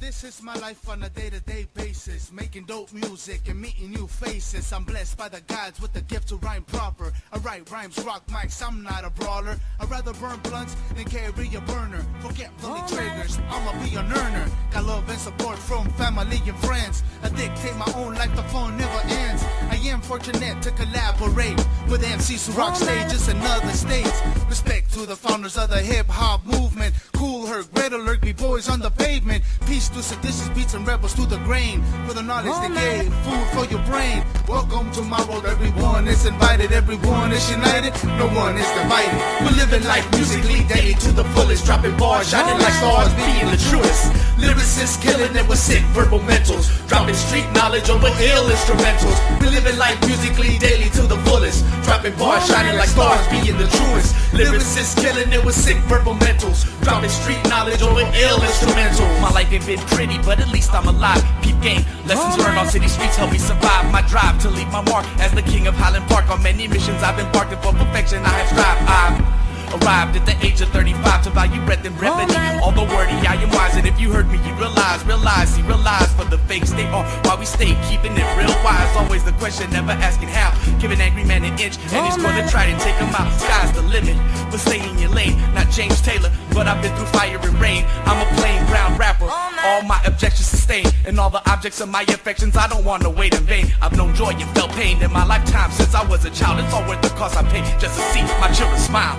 This is my life on a day-to-day basis, making dope music and meeting new faces. I'm blessed by the gods with the gift to rhyme proper. I write rhymes, rock mics, I'm not a brawler. I'd rather burn blunts than carry a burner. Forget pulling triggers, I'ma be an earner. Got love and support from family and friends. I dictate my own life, the fun never ends. I am fortunate to collaborate with MCs who rock stages in other states. Respect to the founders of the hip-hop movement. Cool Herc, Red Alert, be boys on the pavement. Peace to seditious beats and rebels to the grain. For the knowledge they gave, food for your brain. Welcome to my world, everyone is invited. Everyone is united, no one is divided. We're living life musically daily to the fullest. Dropping bars, shining like stars, being the truest. Lyricists killing it with sick verbal mentals. Dropping street knowledge over ill instrumentals. We're living life musically daily to the fullest. Dropping bars, shining like stars, being the truest. Lyricists killing it with sick verbal mentals. Dropping street knowledge over ill instrumentals. My life ain't been pretty, but at least I'm alive. Peep game, lessons learned on city streets help me survive. My drive to leave my mark as the king of Highland Park. On many missions I've embarked, and for perfection I have strived. I've arrived at the age of 35 to value breadth and brevity. Although wordy, I am wise, and if you heard me, you realize for the fakes they are. While we stay keeping it real wise, always the question, never asking how. Give an angry man an inch, and he's gonna try to take him out. Sky's the limit, but stay in your lane. Not James Taylor, but I've been through fire and rain. I'm a plain brown rapper, all my objections sustained, and all the objects of my affections I don't wanna wait in vain. I've known joy and felt pain in my lifetime since I was a child. It's all worth the cost I pay just to see my children smile.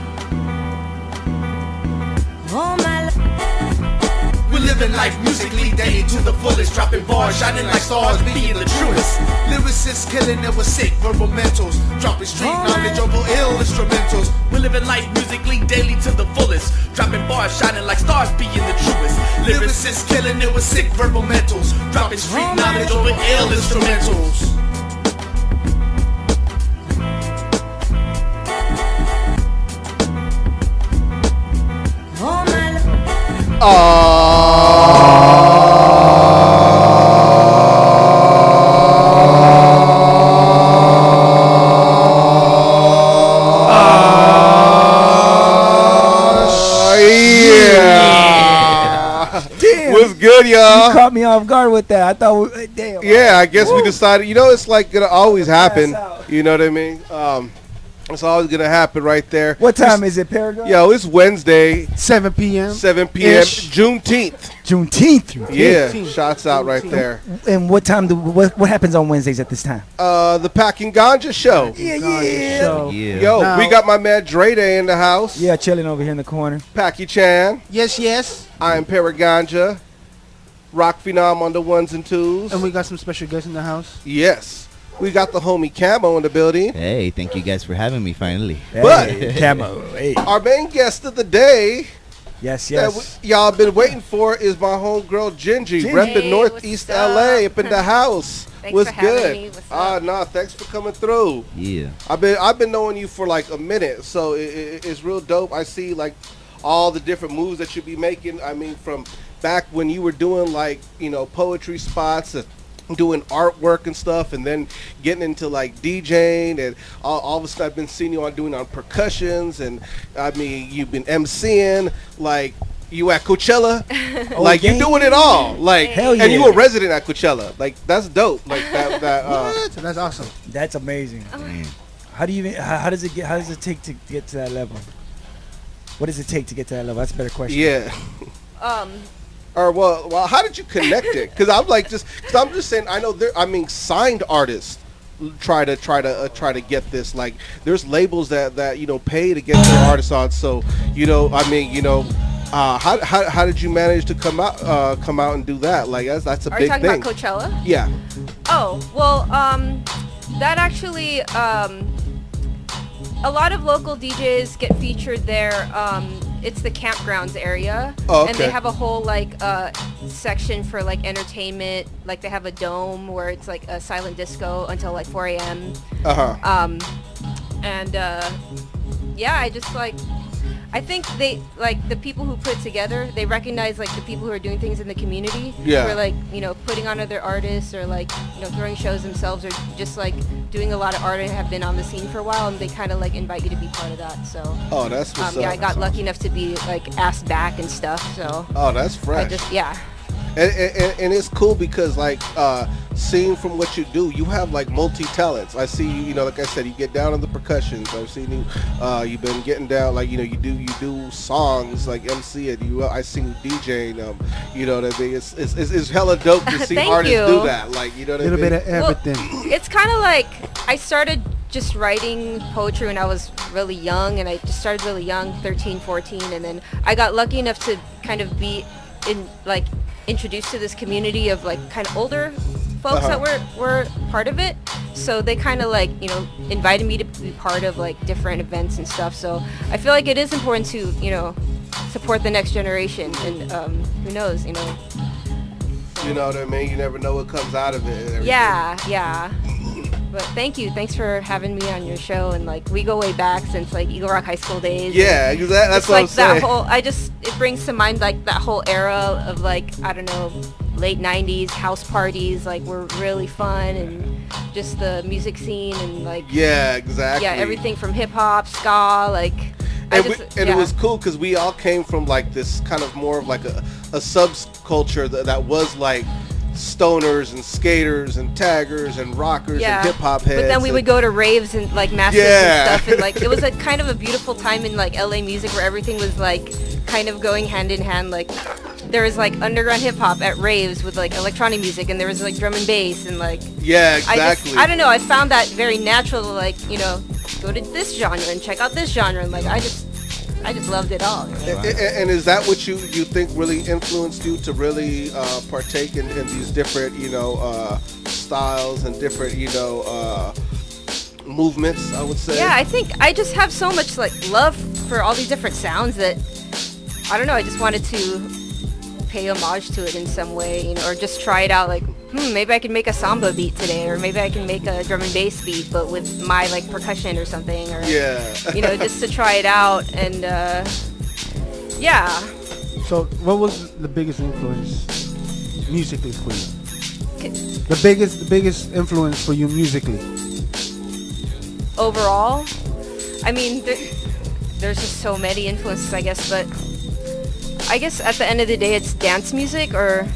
We're living life musically daily to the fullest. Dropping bars, shining like stars, being the truest. Lyricists killing it with sick verbal mentals. Dropping street knowledge over ill instrumentals. We're living life musically daily to the fullest. Dropping bars, shining like stars, being the truest. Lyricists killing it with sick verbal mentals. Dropping street knowledge over ill instrumentals. What's good, y'all? You caught me off guard with that. I thought, damn. Yeah, I guess we decided. You know, it's like gonna always happen. You know what I mean? It's always gonna happen right there. What time is it, Paragon? Yo, it's Wednesday, 7 p.m. 7 p.m. Juneteenth. Juneteenth. Yeah, shots out right there. And what time? What happens on Wednesdays at this time? The Packing Ganja show. Yeah. Yo, Now, we got my man Dre Day in the house. Yeah, chilling over here in the corner. Packy Chan. Yes. I am Paraganja. Rock Phenom on the ones and twos. And we got some special guests in the house. Yes. We got the homie Camo in the building. Hey, thank you guys for having me finally. But Camo. Hey. Our main guest of the day Yes. that y'all been waiting for is my homegirl GinGee, repping Hey, Northeast what's up? LA up in the house. Thanks What's for having good? me. What's up? No, thanks for coming through. Yeah. I've been knowing you for like a minute, so it's real dope. I see like all the different moves that you be making. I mean, from back when you were doing like, you know, poetry spots and doing artwork and stuff, and then getting into like DJing, and all of a sudden I've been seeing you on percussions, and I mean you've been MCing, like you at Coachella, like you doing it all, like Hell yeah. and you a resident at Coachella, like that's dope, like that. What? That's awesome. That's amazing. How do you even? How does it take to get to that level? What does it take to get to that level? That's a better question. Yeah. Or well, how did you connect it? Because I'm like I'm just saying. I know signed artists try to get this. Like there's labels that you know pay to get your artists on. So you know, I mean, you know, how did you manage to come out and do that? Like that's a Are big you talking thing. about Coachella? Yeah. Oh, well, that actually, a lot of local DJs get featured there. It's the campgrounds area. Oh, okay. And they have a whole like section for like entertainment. Like they have a dome where it's like a silent disco until like 4 a.m. And yeah, I just like, I think they like the people who put it together. They recognize like the people who are doing things in the community. Yeah. Who are like, you know, putting on other artists or like, you know, throwing shows themselves or just like doing a lot of art and have been on the scene for a while, and they kind of like invite you to be part of that. So. Oh, that's what's up. Yeah, I got lucky enough to be like asked back and stuff. So. Oh, that's fresh. I just, yeah. And it's cool because like seeing from what you do, you have like multi talents. I see you, like I said, you get down on the percussions. I've seen you, you've been getting down, like you do songs like MC it. I seen you DJing. You know what I mean? It's hella dope to see Thank artists you. do that. Like you know what I mean? A little bit of everything. Well, it's kind of like I started just writing poetry when I was really young, and I just started really young, 13, 14, and then I got lucky enough to kind of be introduced to this community of like kind of older folks that were part of it. So they kind of like, invited me to be part of like different events and stuff. So I feel like it is important to, support the next generation, and who knows, You know what I mean? You never know what comes out of it. And everything. Yeah. But thank you. Thanks for having me on your show. And like we go way back since like Eagle Rock High School days. Yeah, that's it's what like I'm saying. It brings to mind like that whole era of like, I don't know, late 90s house parties like were really fun, and just the music scene and like exactly. Everything from hip hop, ska, like it was cool because we all came from like this kind of more of like a subculture that was like stoners and skaters and taggers and rockers and hip hop heads. But then we would go to raves and like masses and stuff, and like it was a kind of a beautiful time in like LA music where everything was like kind of going hand in hand. Like there was like underground hip hop at raves with like electronic music, and there was like drum and bass and like exactly. I don't know, I found that very natural to like go to this genre and check out this genre, and like I just loved it all. And is that what you think really influenced you to really partake in these different styles and different movements, I would say? Yeah, I think I just have so much like love for all these different sounds that I don't know, I just wanted to pay homage to it in some way, or just try it out. Like, maybe I can make a samba beat today, or maybe I can make a drum and bass beat, but with my like percussion or something, or just to try it out. And So, what was the biggest influence musically for you? The biggest influence for you musically? Overall, I mean, there's just so many influences, I guess, but I guess at the end of the day, it's dance music or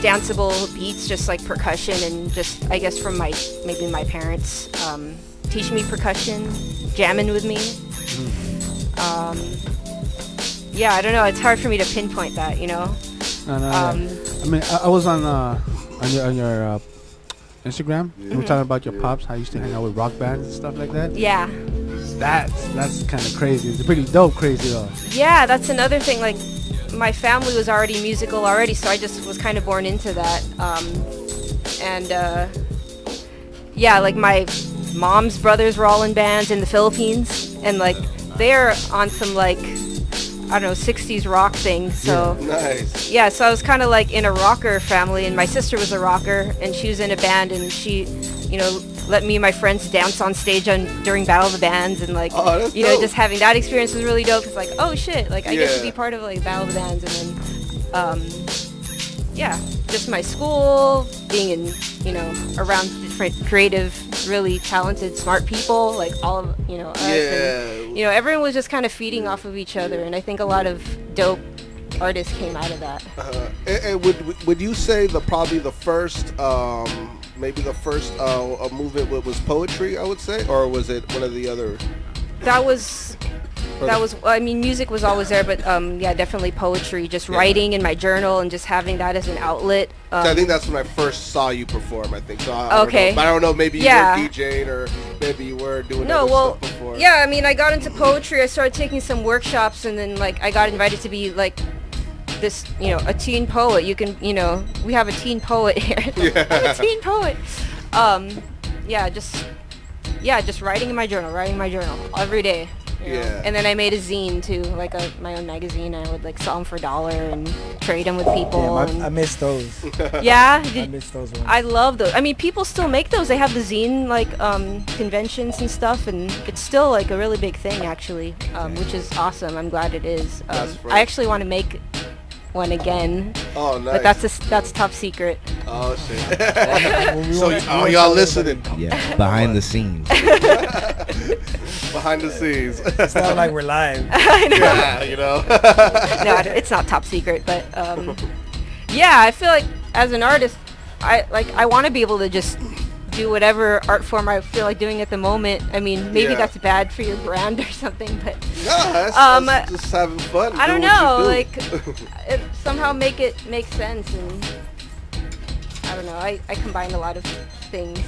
danceable beats, just like percussion, and just, I guess, from my parents teaching me percussion, jamming with me. I don't know, it's hard for me to pinpoint that, No. I mean, I was on your Instagram. You were talking about your pops, how you used to hang out with rock bands and stuff like that. Yeah. That's kind of crazy. It's pretty dope crazy though. Yeah, that's another thing. Like, my family was already musical already, so I just was kind of born into that. Like my mom's brothers were all in bands in the Philippines, and like they're on some like, I don't know, 60s rock thing. So nice. Yeah, so I was kind of like in a rocker family, and my sister was a rocker, and she was in a band, and she, let me and my friends dance on stage during Battle of the Bands, and like, dope. Just having that experience was really dope. It's like, oh shit, like I get to be part of like Battle of the Bands, and then, just my school, being in, around different creative, really talented, smart people, like all of, us, and, everyone was just kind of feeding off of each other, and I think a lot of dope artists came out of that. And would you say probably the first maybe the first movement was poetry, I would say, or was it one of the other? That was, I mean, music was always there, but definitely poetry, just writing in my journal and just having that as an outlet. So I think that's when I first saw you perform, I think. So I don't know, maybe you were DJing, or maybe you were doing stuff before. Yeah, I mean, I got into poetry, I started taking some workshops, and then like I got invited to be like this, a teen poet. You can, we have a teen poet here. I'm a teen poet. Just writing in my journal every day. And then I made a zine too, like my own magazine. I would like sell them for $1 and trade them with people. I miss those. Yeah, I miss those ones. I love those. I mean, people still make those. They have the zine like conventions and stuff, and it's still like a really big thing actually, which is awesome. I'm glad it is. I actually want to make one again. Oh, nice. But that's top secret. Oh shit. So y'all listening? Yeah, behind the scenes. Behind the scenes. It's not like we're live. I know. Yeah, No, it's not top secret, but Yeah, I feel like as an artist, I want to be able to just do whatever art form I feel like doing at the moment. I mean, maybe Yeah. that's bad for your brand or something, but No, that's just having fun. I don't doing what know, you like do. it somehow make it make sense, and I don't know. I combine a lot of things.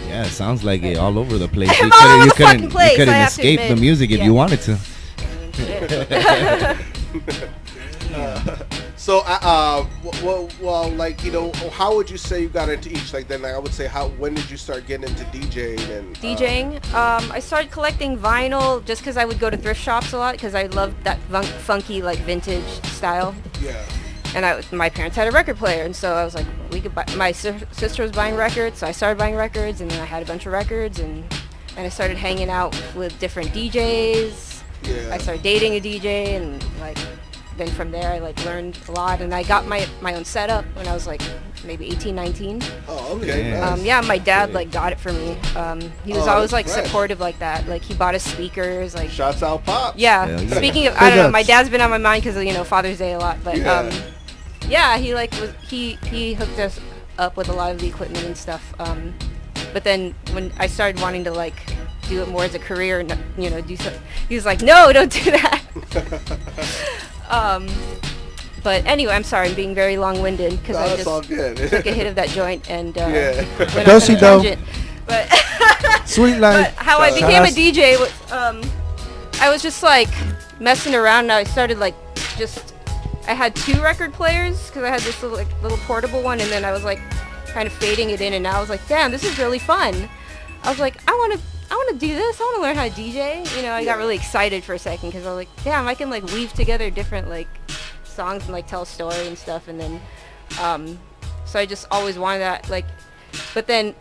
Yeah, it sounds like it all over the place. I'm all over the fucking place, You couldn't I have to escape the admit. music if Yeah. you wanted to. So, well, like, you know, how would you say you got into each? Like, then I would say, when did you start getting into DJing and DJing. I started collecting vinyl just because I would go to thrift shops a lot because I loved that funky like vintage style. Yeah. And my parents had a record player, and so I was like, we could buy. My sister was buying records, so I started buying records, and then I had a bunch of records, and I started hanging out with different DJs. Yeah. I started dating a DJ, and like then from there I like learned a lot, and I got my own setup when I was like maybe 18, 19. Oh, okay. Yeah. Nice. Yeah, my dad like got it for me. He was Oh, always like that's fresh. supportive like that. Like he bought us speakers. Like Shouts out, Pop. yeah. Hell yeah. Speaking of, I don't know. ups. My dad's been on my mind because of Father's Day a lot. But Yeah. yeah, he like he hooked us up with a lot of the equipment and stuff. But then when I started wanting to like do it more as a career and do so, he was like, no, don't do that. But anyway, I'm sorry, I'm being very long-winded because No, I that's just all good. took a hit of that joint and Yeah. went Go off see on a though. tangent. But Sweet life. but how I Shout became a out. DJ was I was just like messing around and I started like I had 2 record players because I had this little portable one, and then I was like kind of fading it in, and I was like, damn, this is really fun. I was like, I want to do this. I want to learn how to DJ. I got really excited for a second because I was like, damn, I can like weave together different like songs and like tell a story and stuff. And then so I just always wanted that, like, but then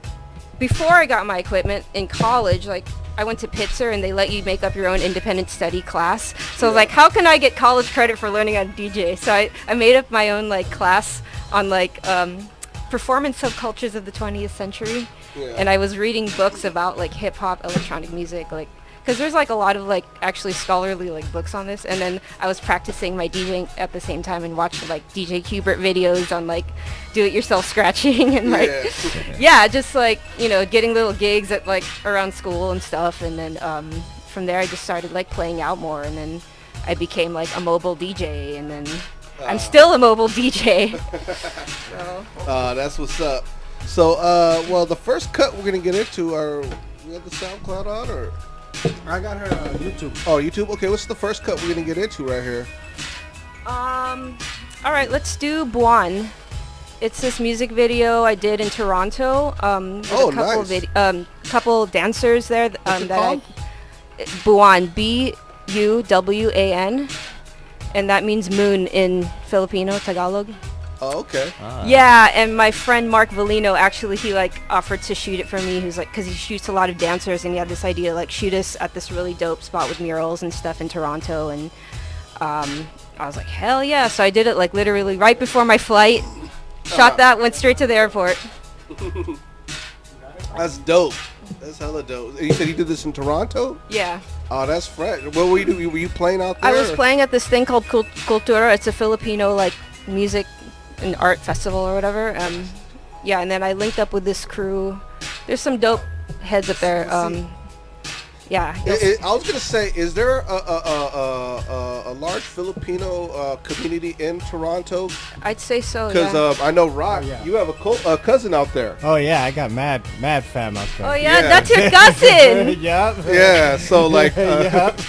before I got my equipment in college, like I went to Pitzer and they let you make up your own independent study class. So I was like, how can I get college credit for learning how to DJ? So I made up my own like class on like performance subcultures of the 20th century. Yeah. And I was reading books about like hip hop, electronic music, like, because there's like a lot of like actually scholarly like books on this. And then I was practicing my DJing at the same time and watching like DJ Kubert videos on like do-it-yourself scratching and like yeah, just like getting little gigs at like around school and stuff. And then from there I just started like playing out more, and then I became like a mobile DJ, and then I'm still a mobile DJ. So. That's what's up. So, well, the first cut we're gonna get into we have the SoundCloud on, or? I got her YouTube. Oh, YouTube. Okay, what's the first cut we're gonna get into right here? All right, let's do Buon. It's this music video I did in Toronto. With Oh, a couple nice. Couple dancers there. What's it that called? Buon, Buwan, and that means moon in Filipino, Tagalog. Oh, okay. Yeah, and my friend Mark Valino, actually, he like offered to shoot it for me. He's like, because he shoots a lot of dancers, and he had this idea like shoot us at this really dope spot with murals and stuff in Toronto. And I was like, hell yeah! So I did it like literally right before my flight. Shot that, went straight to the airport. That's dope. That's hella dope. And you said you did this in Toronto? Yeah. Oh, that's fresh. What were you doing? Were you playing out there? I was playing at this thing called Cultura. It's a Filipino like music and art festival or whatever. Yeah, and then I linked up with this crew. There's some dope heads up there. Yeah. I was gonna say, is there a large Filipino community in Toronto? I'd say so. Because Yeah. I know Rock, yeah. you have a cousin out there. Oh yeah, I got mad fam out there. Oh yeah, Yeah. that's your cousin. Yep. Yeah, so like, Yep.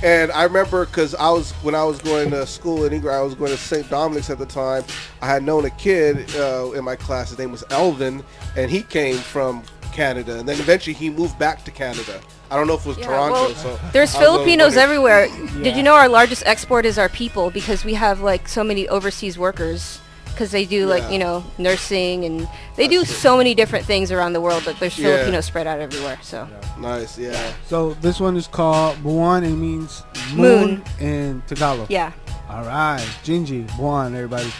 and I remember because when I was going to school in England, I was going to St. Dominic's at the time. I had known a kid in my class. His name was Elvin, and he came from Canada, and then eventually he moved back to Canada. I don't know if it was Yeah, Toronto. well, So There's I was Filipinos wondering- everywhere. Did you know our largest export is our people, because we have like so many overseas workers, because they do like Yeah. nursing, and they do so many different things around the world. But there's Yeah. Filipinos spread out everywhere. So Nice, yeah. So this one is called Buwan. It means Moon. moon in Tagalog. yeah. All right, GinGee, Buwan, everybody.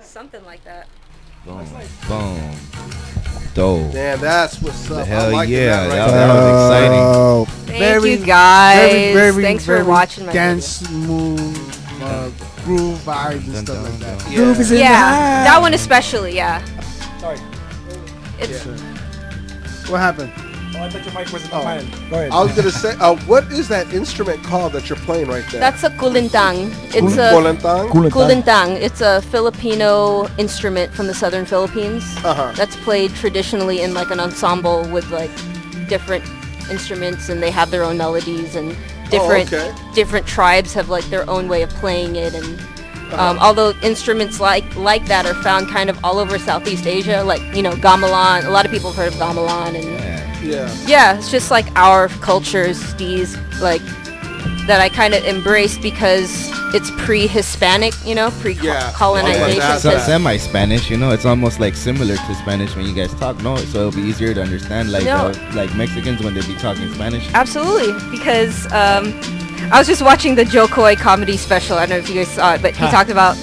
Something like that. Boom. Boom. Dope. Damn, that's what's up. Hell I like yeah, that, right that was Thank Very- you guys. Very, Thanks very for watching my dance move, groove vibes and Dun, stuff dun, like that. there. Groove is in Yeah, the house. that one especially. Yeah. Sorry. It's What happened? Oh, I thought your mic wasn't Oh. on mine. Go ahead. I was gonna say, what is that instrument called that you're playing right there? that's a kulintang. It's a Kolentang? kulintang. It's a Filipino instrument from the southern Philippines. Uh-huh. That's played traditionally in like an ensemble with like different instruments, and they have their own melodies, and different okay. different tribes have like their own way of playing it. And although instruments like that are found kind of all over Southeast Asia, like gamelan. A lot of people have heard of gamelan, and Yeah. it's just like our cultures, these like that I kind of embrace because it's pre-Hispanic, Yeah. pre-colonization. Yeah. So, That. semi-Spanish, it's almost like similar to Spanish when you guys talk, no? So it'll be easier to understand, like No. like Mexicans when they be talking Spanish. Absolutely, because I was just watching the Joe Coy comedy special. I don't know if you guys saw it, but he talked about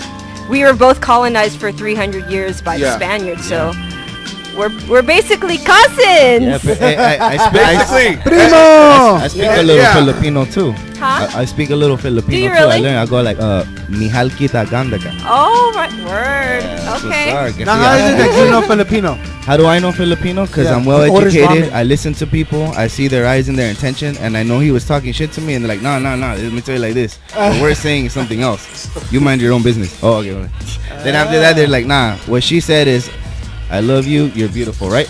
we were both colonized for 300 years by the Yeah. Spaniards, so we're basically cousins. Yeah, but I speak Primo! I speak a little Yeah. Filipino too. Huh? I speak a little Filipino you too. really? I learn. I go like Mihal kita gandaka. Oh, right, word. So Okay. sorry. Now, how is it that you know Filipino? How do I know Filipino? Because Yeah. I'm well Orders educated. ramen. I listen to people. I see their eyes and their intention, and I know he was talking shit to me. And they're like, no. Let me tell you like this. What we're saying is something else. You mind your own business. Oh, okay. Then after that, they're like, nah. What she said is, I love you. You're beautiful, right?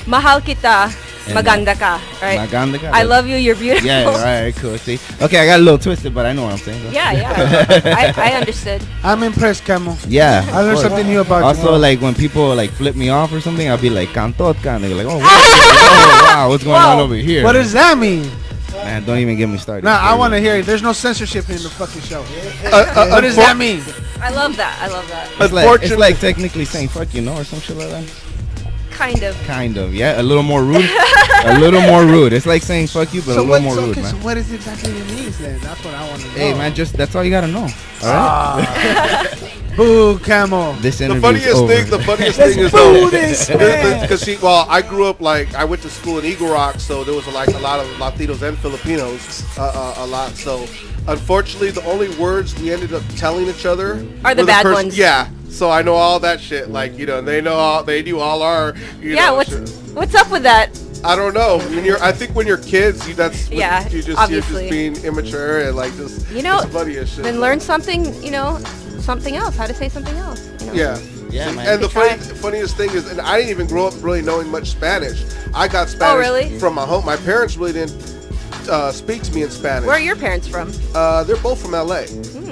Mahal kita, And, maganda ka, right? Maganda ka. I love you, you're beautiful. Yeah, right, cool. See, okay, I got a little twisted, but I know what I'm saying. Yeah. I understood. I'm impressed, Camo. Yeah. I learned of course. something new about Also, you. like when people like flip me off or something, I'll be like "cantotka," and they're like, "Oh, wow, what's going on Whoa. over here?" What does that mean? Man, don't even get me started. Nah, I want to hear it. There's no censorship in the fucking show. What does that mean? I love that. It's like technically saying "fuck you," or some shit like that. Kind of. Kind of, yeah. A little more rude. A little more rude. It's like saying "fuck you," but a little more rude, so man. what is it exactly it means then? That's what I want to know. Hey, man, that's all you gotta know. All right. Boo, Camo. This The interview funniest is over. thing is though, because I grew up like I went to school in Eagle Rock, so there was a lot of Latinos and Filipinos, a lot. So unfortunately, the only words we ended up telling each other Are the were bad ones. Yeah. So I know all that shit, like they knew all our. Yeah. shit. What's up with that? I don't know. I think when you're kids, Yeah, you're just obviously. being immature and like just it's funny as shit. Then learn something. Something else. How to say something else. Yeah. Yeah, man. And the Try. funniest thing is, and I didn't even grow up really knowing much Spanish. I got Spanish really? from my home. My parents really didn't speak to me in Spanish. Where are your parents from? They're both from LA.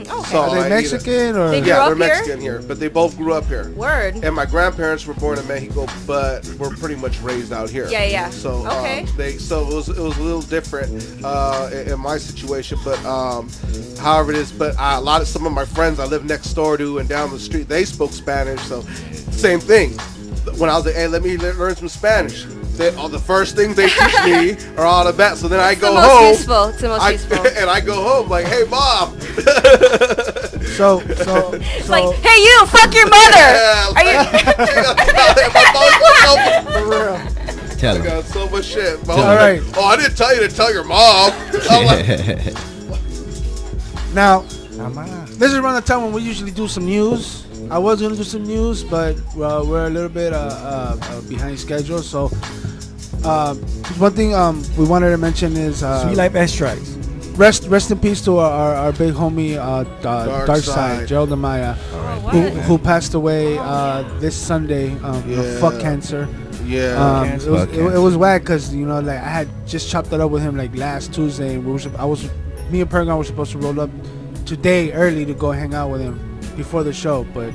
Okay. So Are they I- Mexican or? They grew Yeah, up they're here? Mexican here, but they both grew up here. Word. And my grandparents were born in Mexico, but were pretty much raised out here. Yeah. So Okay. So it was a little different in my situation, but however it is. But some of my friends I live next door to and down the street, they spoke Spanish. So same thing. When I was like, hey, let me learn some Spanish. The first things they teach me are all the best. So then I go home. It's the most useful. And I go home like, hey, Mom. So, It's like, hey, you, fuck your mother. Yeah, Are you? For real. Tell I him. got so much shit. My All homie right. like, oh, I didn't tell you to tell your mom. I'm like, now, this is around the time when we usually do some news. I was gonna do some news, but we're a little bit behind schedule. So, one thing we wanted to mention is Sweet Life Extracts. rest in peace to our big homie Dark Side, Side. Gerald Amaya, who passed away this Sunday of fuck cancer. yeah. It was whack because like I had just chopped it up with him like last Tuesday, and me and Pergon were supposed to roll up today early to go hang out with him before the show, but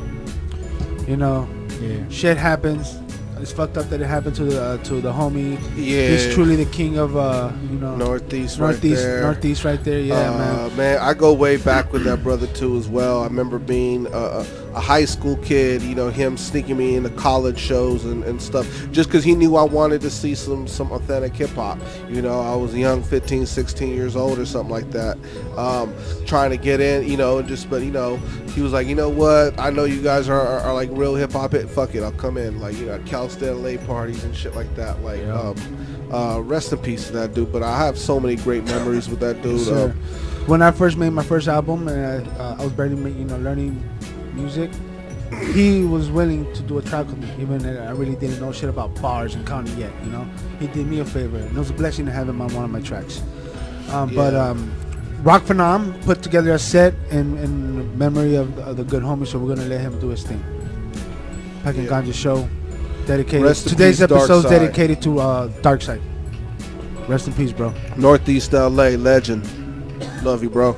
shit happens. it's fucked up that it happened to the homie. Yeah. He's truly the king of Northeast right there. Northeast right there. Yeah, man, I go way back with that brother too as well. I remember being a high school kid, him sneaking me into college shows and stuff, just because he knew I wanted to see some authentic hip hop. I was young, 15, 16 years old or something like that, trying to get in, but he was like, you know what? I know you guys are like real hip hop. Fuck it, I'll come in. Like, Cal State LA parties and shit like that. Like, rest in peace to that dude. But I have so many great memories with that dude. Sure. When I first made my first album and I was barely learning music, he was willing to do a track with me, even though I really didn't know shit about bars and counting yet. He did me a favor, and it was a blessing to have him on one of my tracks. But Rock Phenom put together a set in memory of the good homie, so we're gonna let him do his thing. Pack and Ganja Show, dedicated. Today's episode is dedicated to Dark Side. Rest in peace, bro. Northeast LA legend. Love you, bro.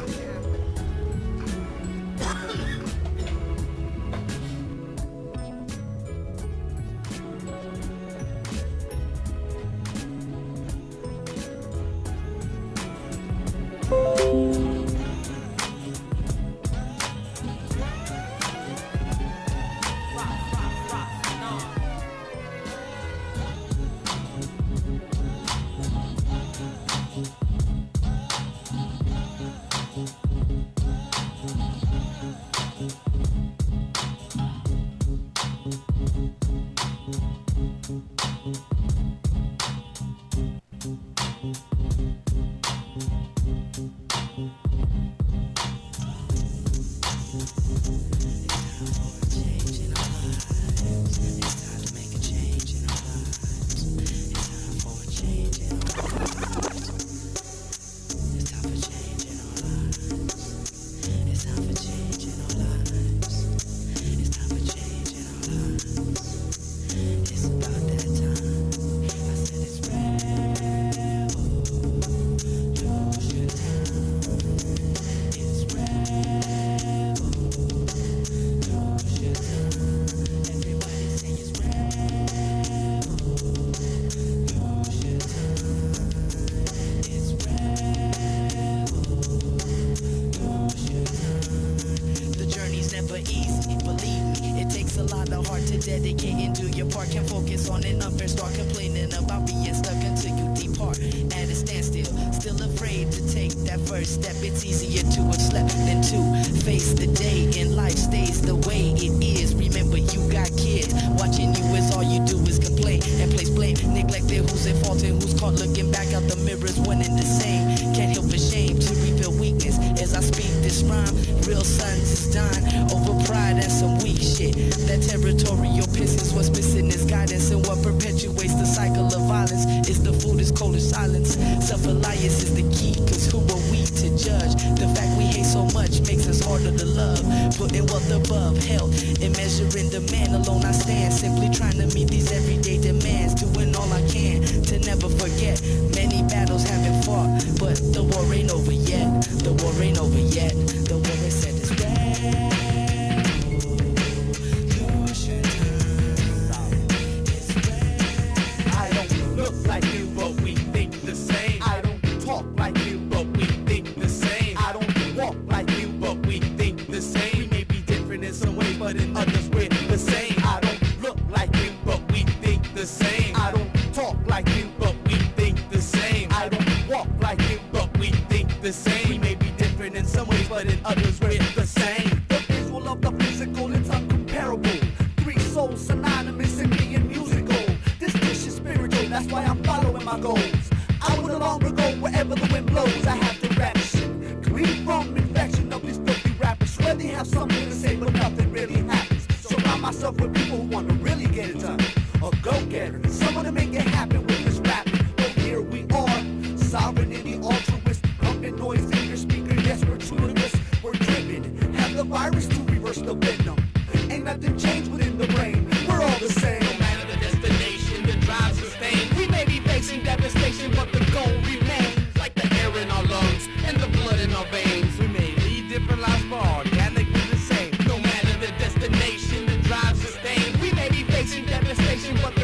Devastation, but the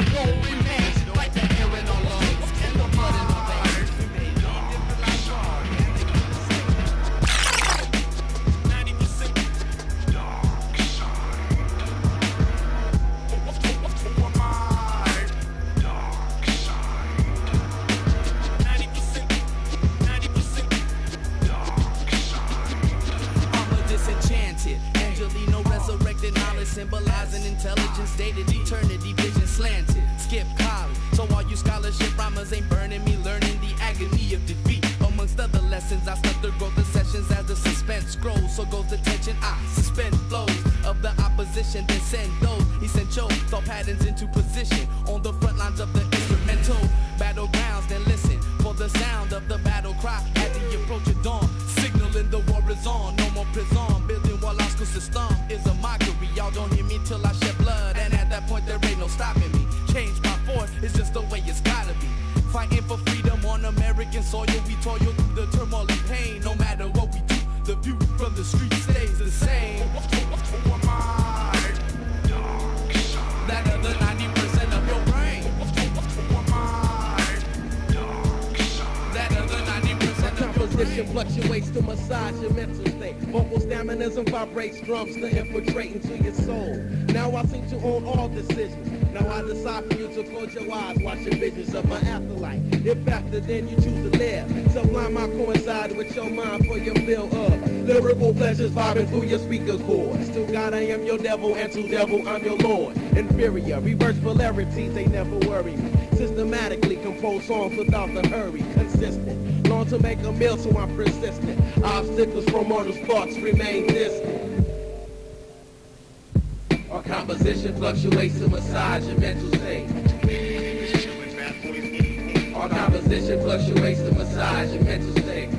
solid, symbolizing intelligence, dated eternity, vision slanted. Skip college, so all you scholarship rhymers ain't burning me, learning the agony of defeat. Amongst other lessons, I stutter growth the sessions as the suspense grows. So goes the tension, I suspend flows of the opposition, then send those essential thought patterns into position on the front lines of the instrumental battlegrounds. Then listen for the sound of the battle cry at the approach of dawn, signaling the war is on. No more prison, building wall school system is a mockery. Y'all don't hear me till I shed blood, and at that point there ain't no stopping me. Change by force is just the way it's gotta be. Fighting for freedom on American soil, we toil through the turmoil and pain. No matter what we do, the view from the street stays the same. That other 90% of your brain. That other 90% of your Composition fluctuates to massage your mental state. Vocal staminasm vibrates drums to infiltrate into your soul. Now I seem to own all decisions. Now I decide for you to close your eyes, watch your visions of my afterlife. If after then you choose to live, sublime I coincide with your mind for your fill of lyrical pleasures vibing through your speaker cords. To God I am your devil, and to devil I'm your lord. Inferior, reverse polarities, they never worry me. Systematically compose songs without the hurry, consistent. Long to make a meal, so I'm persistent. Obstacles from mortals' thoughts remain distant. Our composition fluctuates to massage your mental state. Our composition fluctuates to massage your mental state.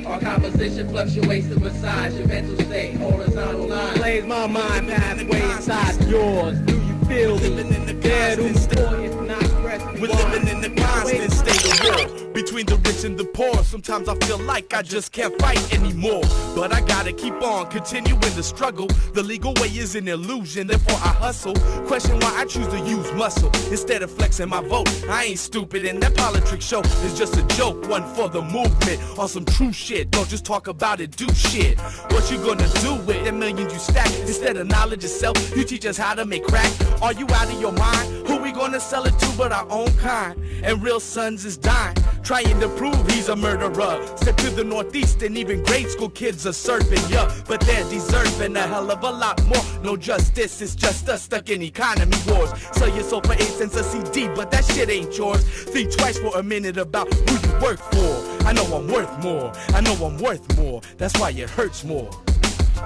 Our composition fluctuates to massage your mental state. Horizontal line plays my mind pathway inside yours. Do you feel me? Dead or if not rest. We're living in the constant state of war between the rich and the poor. Sometimes I feel like I just can't fight anymore, but I gotta keep on continuing the struggle. The legal way is an illusion, therefore I hustle. Question why I choose to use muscle instead of flexing my vote. I ain't stupid, and that politics show is just a joke, one for the movement on some true shit. Don't just talk about it, do shit. What you gonna do with the millions you stack? Instead of knowledge itself, you teach us how to make crack. Are you out of your mind? Who we gonna sell it to but our own kind? And real sons is dying, trying to prove he's a murderer. Step to the northeast and even grade school kids are serving, yeah, but they're deserving a hell of a lot more. No justice, it's just us stuck in economy wars. Sell your soul for 8 cents a CD, but that shit ain't yours. Think twice for a minute about who you work for. I know I'm worth more, I know I'm worth more, that's why it hurts more.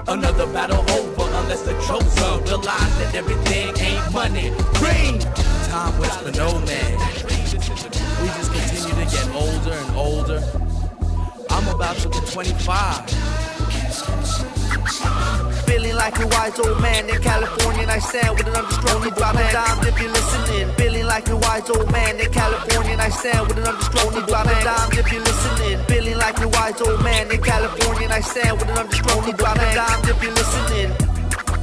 Another battle over unless the troops up. Realize that everything ain't money. Green! Time waits for no man. We just continue to get older and older. I'm about to be 25. Feeling like a wise old man in California, and I stand with an understrolling dropping dimes if you're listening. Feeling like a wise old man in California, and I stand with an understrolling dropping dimes if you're listening. Feeling like a wise old man in California, and I stand with an understrolling dropping dimes if you're listening.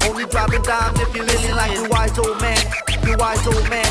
Only dropping dimes if you're listening. Like a wise old man, you wise old man.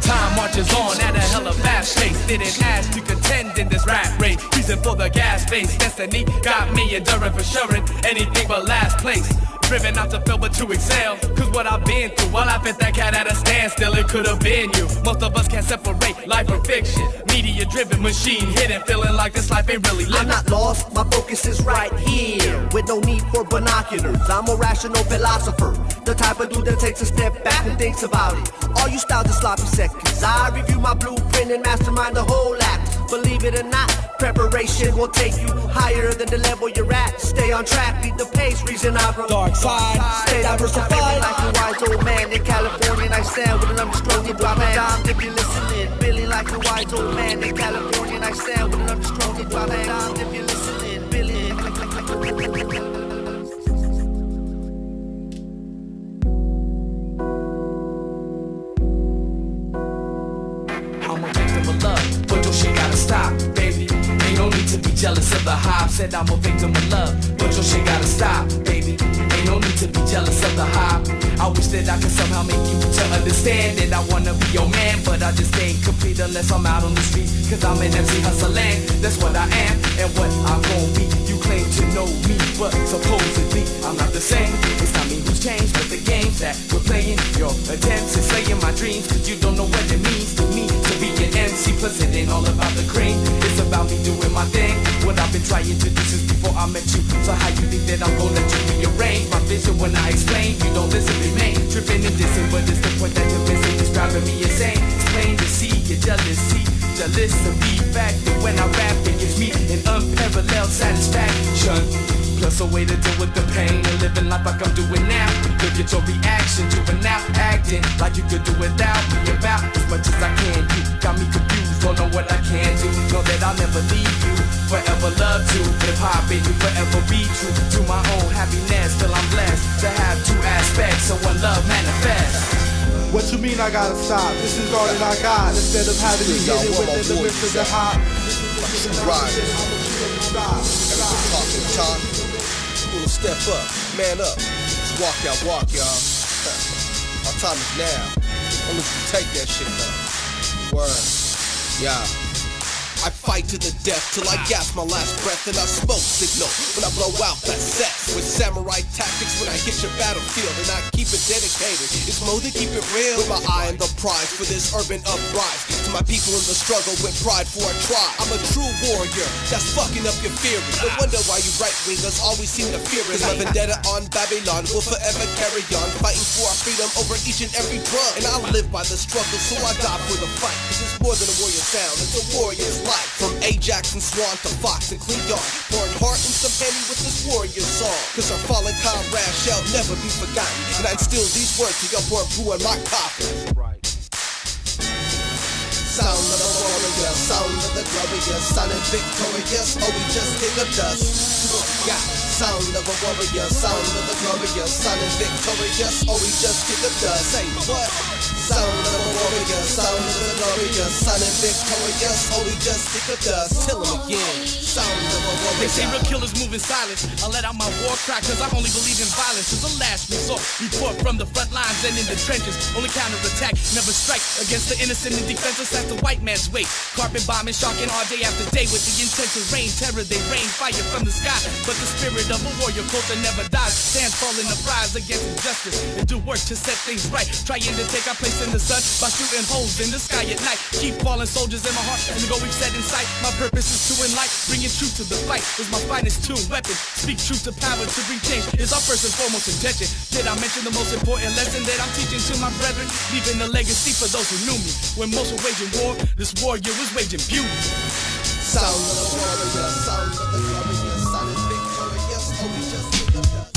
Time marches on at a hella fast pace. Didn't ask to contend in this rat race. Reason for the gas face. Destiny got me enduring for sure anything but last place. Driven not to fail but to excel. Cause what I've been through, well I fit that cat at a standstill. It could have been you. Most of us can't separate life from fiction. Media driven, machine hidden. Feeling like this life ain't really living. I'm not lost, my focus is right here. With no need for binoculars, I'm a rational philosopher. The type of dude that takes a step back and thinks about it. All you styles are sloppy seconds. I review my blueprint and mastermind the whole act. Believe it or not, preparation will take you higher than the level you're at. Stay on track, beat the pace, reason I grow. Dark side, stay diversified. Like a wise old man in California, and I stand with an understrolling dropping dimes if you're listening. Feeling like a wise old man in California, and I stand with an understrolling dropping dimes if you're listening. Feeling I'm a victim of love, but your shit gotta stop, baby. Ain't no need to be jealous of the hype. Said I'm a victim of love, but your shit gotta stop, baby. Ain't no need to be jealous of the hype. I wish that I could somehow make you to understand that I wanna be your man, but I just ain't complete unless I'm out on the streets. Cause I'm an MC hustling, that's what I am and what I'm gon' be. You claim to know me, but supposedly I'm not the same. It's not me who's changed, but the games that we're playing. Your attempts at slaying my dreams, cause you don't know what it means to me to be an MC. See, plus it ain't all about the cream, it's about me doing my thing. What I've been trying to do since before I met you. So how you think that I'm gonna let you rearrange my vision when I explain? You don't listen to me, tripping and dissing, but it's the point that you're missing. It's driving me insane. It's plain to see your jealousy, jealous of me. Fact that when I rap, it gives me an unparalleled satisfaction. Plus a way to deal with the pain and living life like I'm doing now. Look at your reaction, juvenile acting like you could do without me. About as much as I can, you got me confused. Don't know what I can do. Know that I'll never leave you. Forever love to hip hop, baby, forever be true to my own happiness. Till I'm blessed to have two aspects, so one love manifests. What you mean I gotta stop? This is all that I got. Instead of having to get it within the midst of the hop. Right. Talking talk. Step up, man up. Just walk y'all. Our time is now. Only if you take that shit though. Word. Yeah. I fight to the death till I gasp my last breath and I smoke signal when I blow out that set. With samurai tactics when I hit your battlefield and I keep it dedicated. It's more than keep it real. With my eye on the prize for this urban uprise. To my people in the struggle with pride for a tribe. I'm a true warrior that's fucking up your theory. No wonder why you right wingers always seem to fear it. My vendetta on Babylon will forever carry on. Fighting for our freedom over each and every drum. And I live by the struggle so I die for the fight. Cause it's more than a warrior sound, it's a warrior's life. From Ajax and Swan to Fox and Cleon, pouring heart and some penny with this warrior song. Cause our fallen comrades shall never be forgotten. And I instill these words to your poor crew in my coffin. Sound of the warrior, sound of the glorious, sounding victorious, oh we just kick up dust. Yeah, sound of a warrior, sound of the glorious, sounding victorious, oh we just kick up dust. Say what? Sound of a warrior, sound of the glorious, sounding victorious, oh we just kick up dust. Tell them again. Sound of a warrior. They say real killers move in silence. I let out my war cry cause I only believe in violence. It's a last resort. Report from the front lines and in the trenches. Only counterattack, never strike against the innocent and defenseless. That's the white man's way. Carpet bombing, shocking all day after day with the intent to rain terror. They rain fire from the sky, but the spirit of a warrior culture never dies. Stands falling the prize against injustice and do work to set things right. Trying to take our place in the sun by shooting holes in the sky at night. Keep falling soldiers in my heart and the goal we've set in sight. My purpose is to enlighten, bringing truth to the fight. Is my finest tool, weapon. Speak truth to power to bring change is our first and foremost intention. Did I mention the most important lesson that I'm teaching to my brethren? Leaving a legacy for those who knew me. When most were waging war, this warrior was waging beauty. Sound of the warrior, sound of the glorious, sounding victorious, oh we just kick up dust.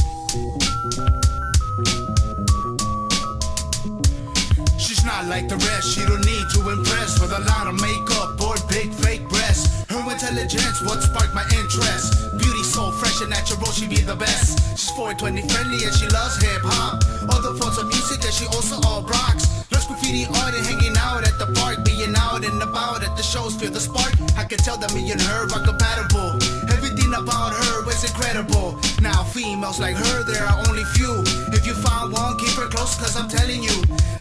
She's not like the rest, she don't need to impress with a lot of makeup or big fake breasts. Her intelligence, what sparked my interest. Beauty so fresh and natural, she be the best. She's 420 friendly and she loves hip-hop. All the forms of music that she also all rocks. Loves graffiti art and hanging out at the park. Being out and about at the shows, feel the spark. I can tell that me and her are compatible. Everything about her is incredible. Now females like her, there are only few. If you find one, keep her close cause I'm telling you,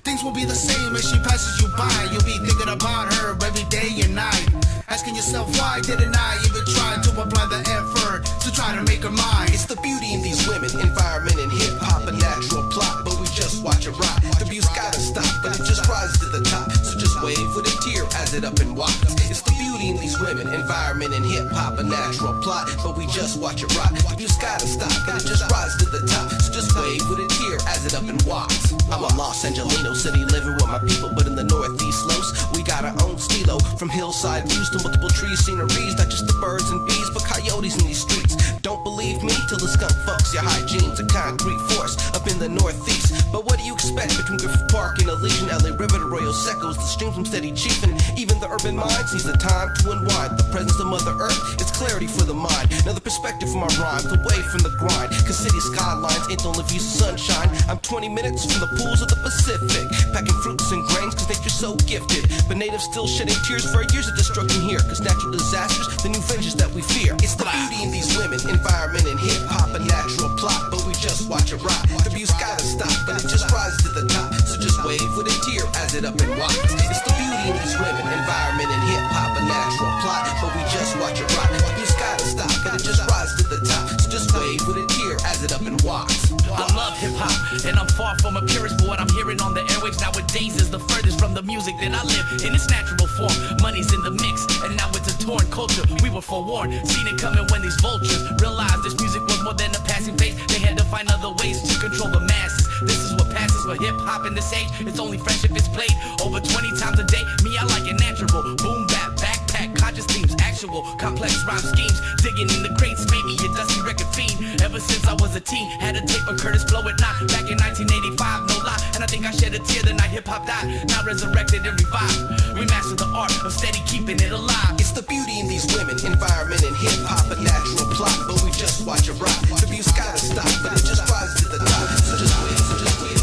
things will be the same as she passes you by. You'll be thinking about her every day and night. Asking yourself why didn't I even try to apply the effort to try to make her mine. It's the beauty in these women, environment and hip hop, a natural plot, but we just watch it rock. The abuse gotta stop, but it just rises to the top. So just wave with a tear as it up and walks. It's the beauty in these women, environment and hip hop, a natural plot, but we just watch it rock. The abuse gotta stop, but it just rises to the top. So just wave with a tear as it up and walks. I'm a Los Angelino city living with my people, but in the northeast Los, we got our own stilo. From hillside views to multiple trees, sceneries, not just the birds and bees, but coyotes in these streets. Don't believe me till the skunk fucks your hygiene's a concrete force up in the northeast. But what do you expect between Griffith Park and Elysian, LA River to Royal Secos, the streams from steady chiefing. Even the urban mind sees the time to unwind. The presence of Mother Earth is clarity for the mind. Now the perspective from my rhymes, away from the grind. Cause city skylines ain't the only views of sunshine. I'm 20 minutes from the pools of the Pacific, packing fruits and grains cause nature's so gifted. But natives still shedding tears for years of destruction here. Cause natural disasters, the new vengeance that we fear. It's the beauty in these women, environment and hip hop, a natural plot, but we just watch it rock. The abuse gotta stop, but it just rises to the top. So just wave with a tear as it up and walks. It's the beauty in these women, environment and hip hop, a natural plot, but we just watch it rock. The abuse gotta stop, but it just rises to the top. So just wave with a tear as it up and walks. I love hip hop, and I'm far from a purist, but what I'm hearing on the airwaves nowadays is the furthest from the music that I live in its natural form. Money's in the mix, and now it's a torn culture. We were forewarned, seen it coming when these vultures realized this music was more than a passing phase. They had to find other ways to control the masses. This is what passes for hip-hop in this age. It's only fresh if it's played over 20 times a day. Me, I like it natural. Boom, bap, backpack, conscious themes, actual complex rhyme schemes. Digging in the crates, made me a dusty record fiend. Ever since I was a teen, had a tape of Curtis Blow It Not back in 1985, no lie. And I think I shed a tear the night hip-hop died. Now resurrected and revived. We master the art of steady keeping it alive. It's the beauty in these women, environment and hip-hop, a natural plot. But we just watch it rock. The view's gotta stop, but it just rises to the top. So just wait, so just wait.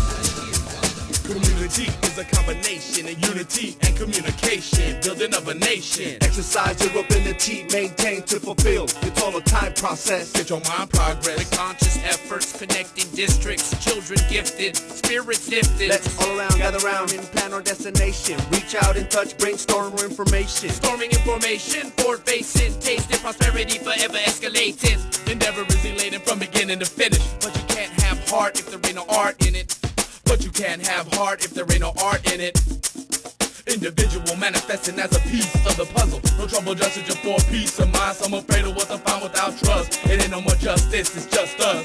Community is a combination of unity and communication, building of a nation. Exercise your ability, maintain to fulfill. It's all a time process. Get your mind progress with conscious efforts, connecting districts, children gifted, spirits lifted. Let's all around gather round and plan our destination. Reach out and touch, brainstorm more information. Storming information, forward facing, tasting prosperity forever escalating. Endeavor is elating from beginning to finish, but you can't have heart if there ain't no art in it. But you can't have heart if there ain't no art in it. Individual manifesting as a piece of the puzzle. No trouble just searching for peace of mind. Some afraid of what they find without trust. It ain't no more justice, it's just us.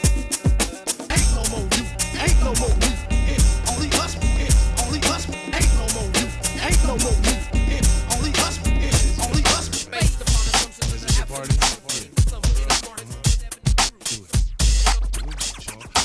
Ain't no more you, ain't no more you. It's only us, it's only us. Ain't no more you, ain't no more you. It's only us, it's only us. Based upon assumptions and absolute.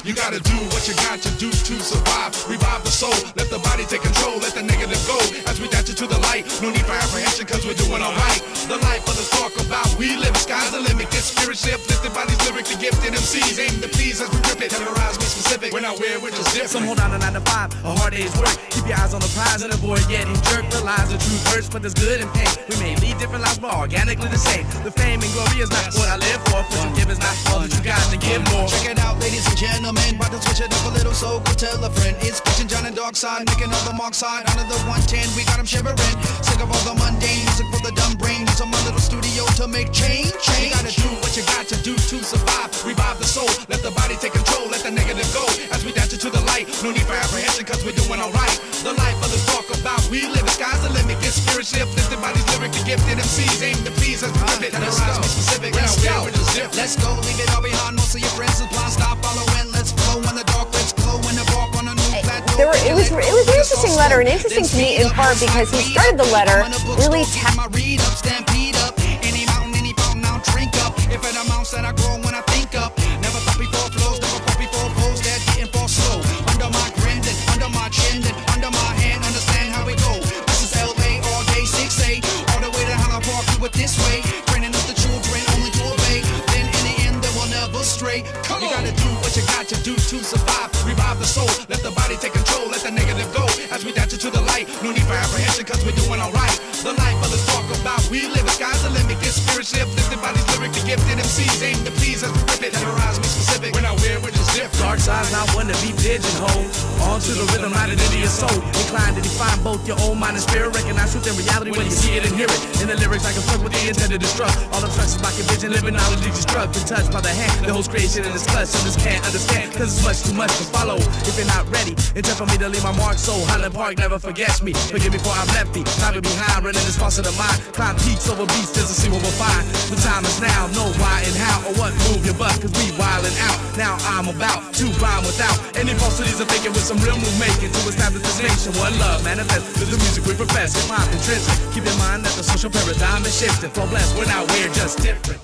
You gotta do what you got to do to survive. Revive the soul, let the body take control, let the negative go. As we dash into the light, no need for apprehension, cause we're doing alright. The life others talk about, we live, sky's the limit. Get spiritually uplifted by these lyrically gifted MCs. Aim to please as we rip it, terrorize, be specific. We're not weird, we're just different. Some hold on to 9 to 5, a hard day's work. Keep your eyes on the prize and avoid getting jerked. Realize the truth hurts, but there's good in pain. We may lead different lives, but organically the same. The fame and glory is not what I live for. What you give is not all that you got to give more. Check it out, ladies and gentlemen. About to switch it up a little, so go tell a friend. It's Christian John and Dark Side, making all the mark side. Under the 110, we got them shivering. Sick of all the mundane music for the dumb brain. Use my little studio to make change. You gotta do what you got to do to survive. Revive the soul, let the body take control, let the negative go. As we dash into the light, no need for apprehension, cause we're doing alright. The life others talk about, we live, the sky's the limit. Get spiritually uplifted by these lyrically gifted MCs. Aim to please as we rip it, terrorize, be specific. Let's go, let's go, leave it all behind. Most of your friends is blind, stop following. Let's flow in the dark, let's glow in the bark on a new plateau. It was an interesting letter, and interesting to me in part because he started the letter really read up, stampede up, any mountain, any fountain, I'll drink up. If it amounts that I grow when I think up. Never thought before flows, never thought before flows that didn't fall slow. Under my grin, then under my chin, then under my hand, understand how we go. This is LA all day, 6A, all the way to Highland Park, do it this way. Training up the children only to obey. Then in the end, they will never stray. You gotta do what you got to do to survive. Revive the soul, let the body take control, let the negative go. As we dash into the light, no need for apprehension, cause we're doing alright. The life others talk about, we live, the sky's the limit. Get spiritually uplifted by these lyrically gifted MCs. Aim to please as we rip it, terrorize, be specific. We're not weird, we're just different. Dark side's not one to be pigeonholed. Onto the rhythm, not into your soul. Inclined to define both your own mind and spirit. Recognize truth and reality when you see it and hear it. In the lyrics, I can fuck with the intent to destruct. All obstructions by conviction, living knowledge leads you struck. Been touched by the hand, the whole creation in its clutch. Some just can't understand, cause it's much too much to follow. If you're not ready, it's time for me to leave my mark. So Highland Park never forgets me. Forgive me for I've left me. Time to behind, running this faucet of mine. Climb peaks over beats just to see what we'll find. The time is now, know why and how or what move your butt, cause we wildin' out. Now I'm about to rhyme without any falsities of thinking with some real move making to establish this nation. One love, manifest to the music we profess. Hip hop intrinsic. Keep in mind that the social paradigm is shifting. For blessed, we're not weird, just different.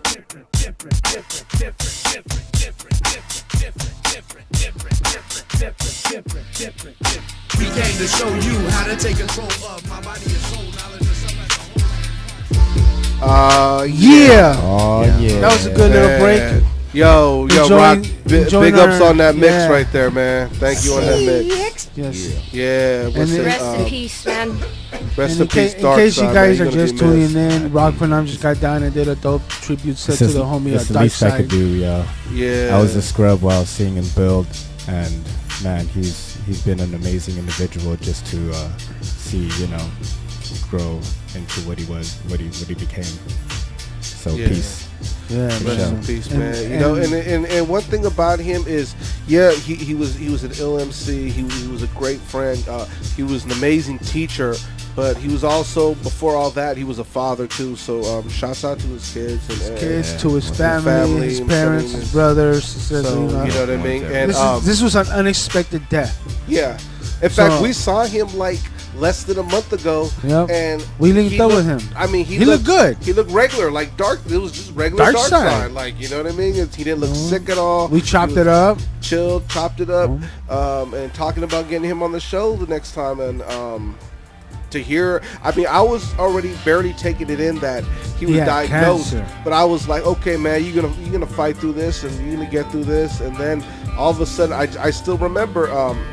We came to show you how to take control of my body and soul. Knowledge is Yeah. Oh yeah. That was a good little break. Yo, Rock, big ups on that mix yeah. right there, man. Thank you on that mix. Yes. Yeah. Rest in peace, man. Rest in peace, In case you Dark guys Side, are just tuning in, Rock Phenomenon just got down and did a dope tribute set to the homie That's the Dark least I Side. could do, yo. Yeah. I was a scrub while seeing him build, and man, he's been an amazing individual just to see, you know, grow into what he was, what he became. So peace. Yeah, Rest in peace, man. You know, and one thing about him is, yeah, he was an ill MC. He was a great friend. He was an amazing teacher, but he was also, before all that, he was a father too. So shouts out to his kids to his family, his parents, his brothers. So, you know what I mean? And this was an unexpected death. Yeah. In fact, we saw him like less than a month ago, and we linked up with him. I mean, he looked good. He looked regular, like dark. It was just regular dark side, like, you know what I mean. He didn't look sick at all. We chopped it up, chilled, chopped it up, and talking about getting him on the show the next time, and to hear, I mean, I was already barely taking it in that he was diagnosed, but I was like, okay, man, you're gonna fight through this, and you're gonna get through this, and then all of a sudden, I still remember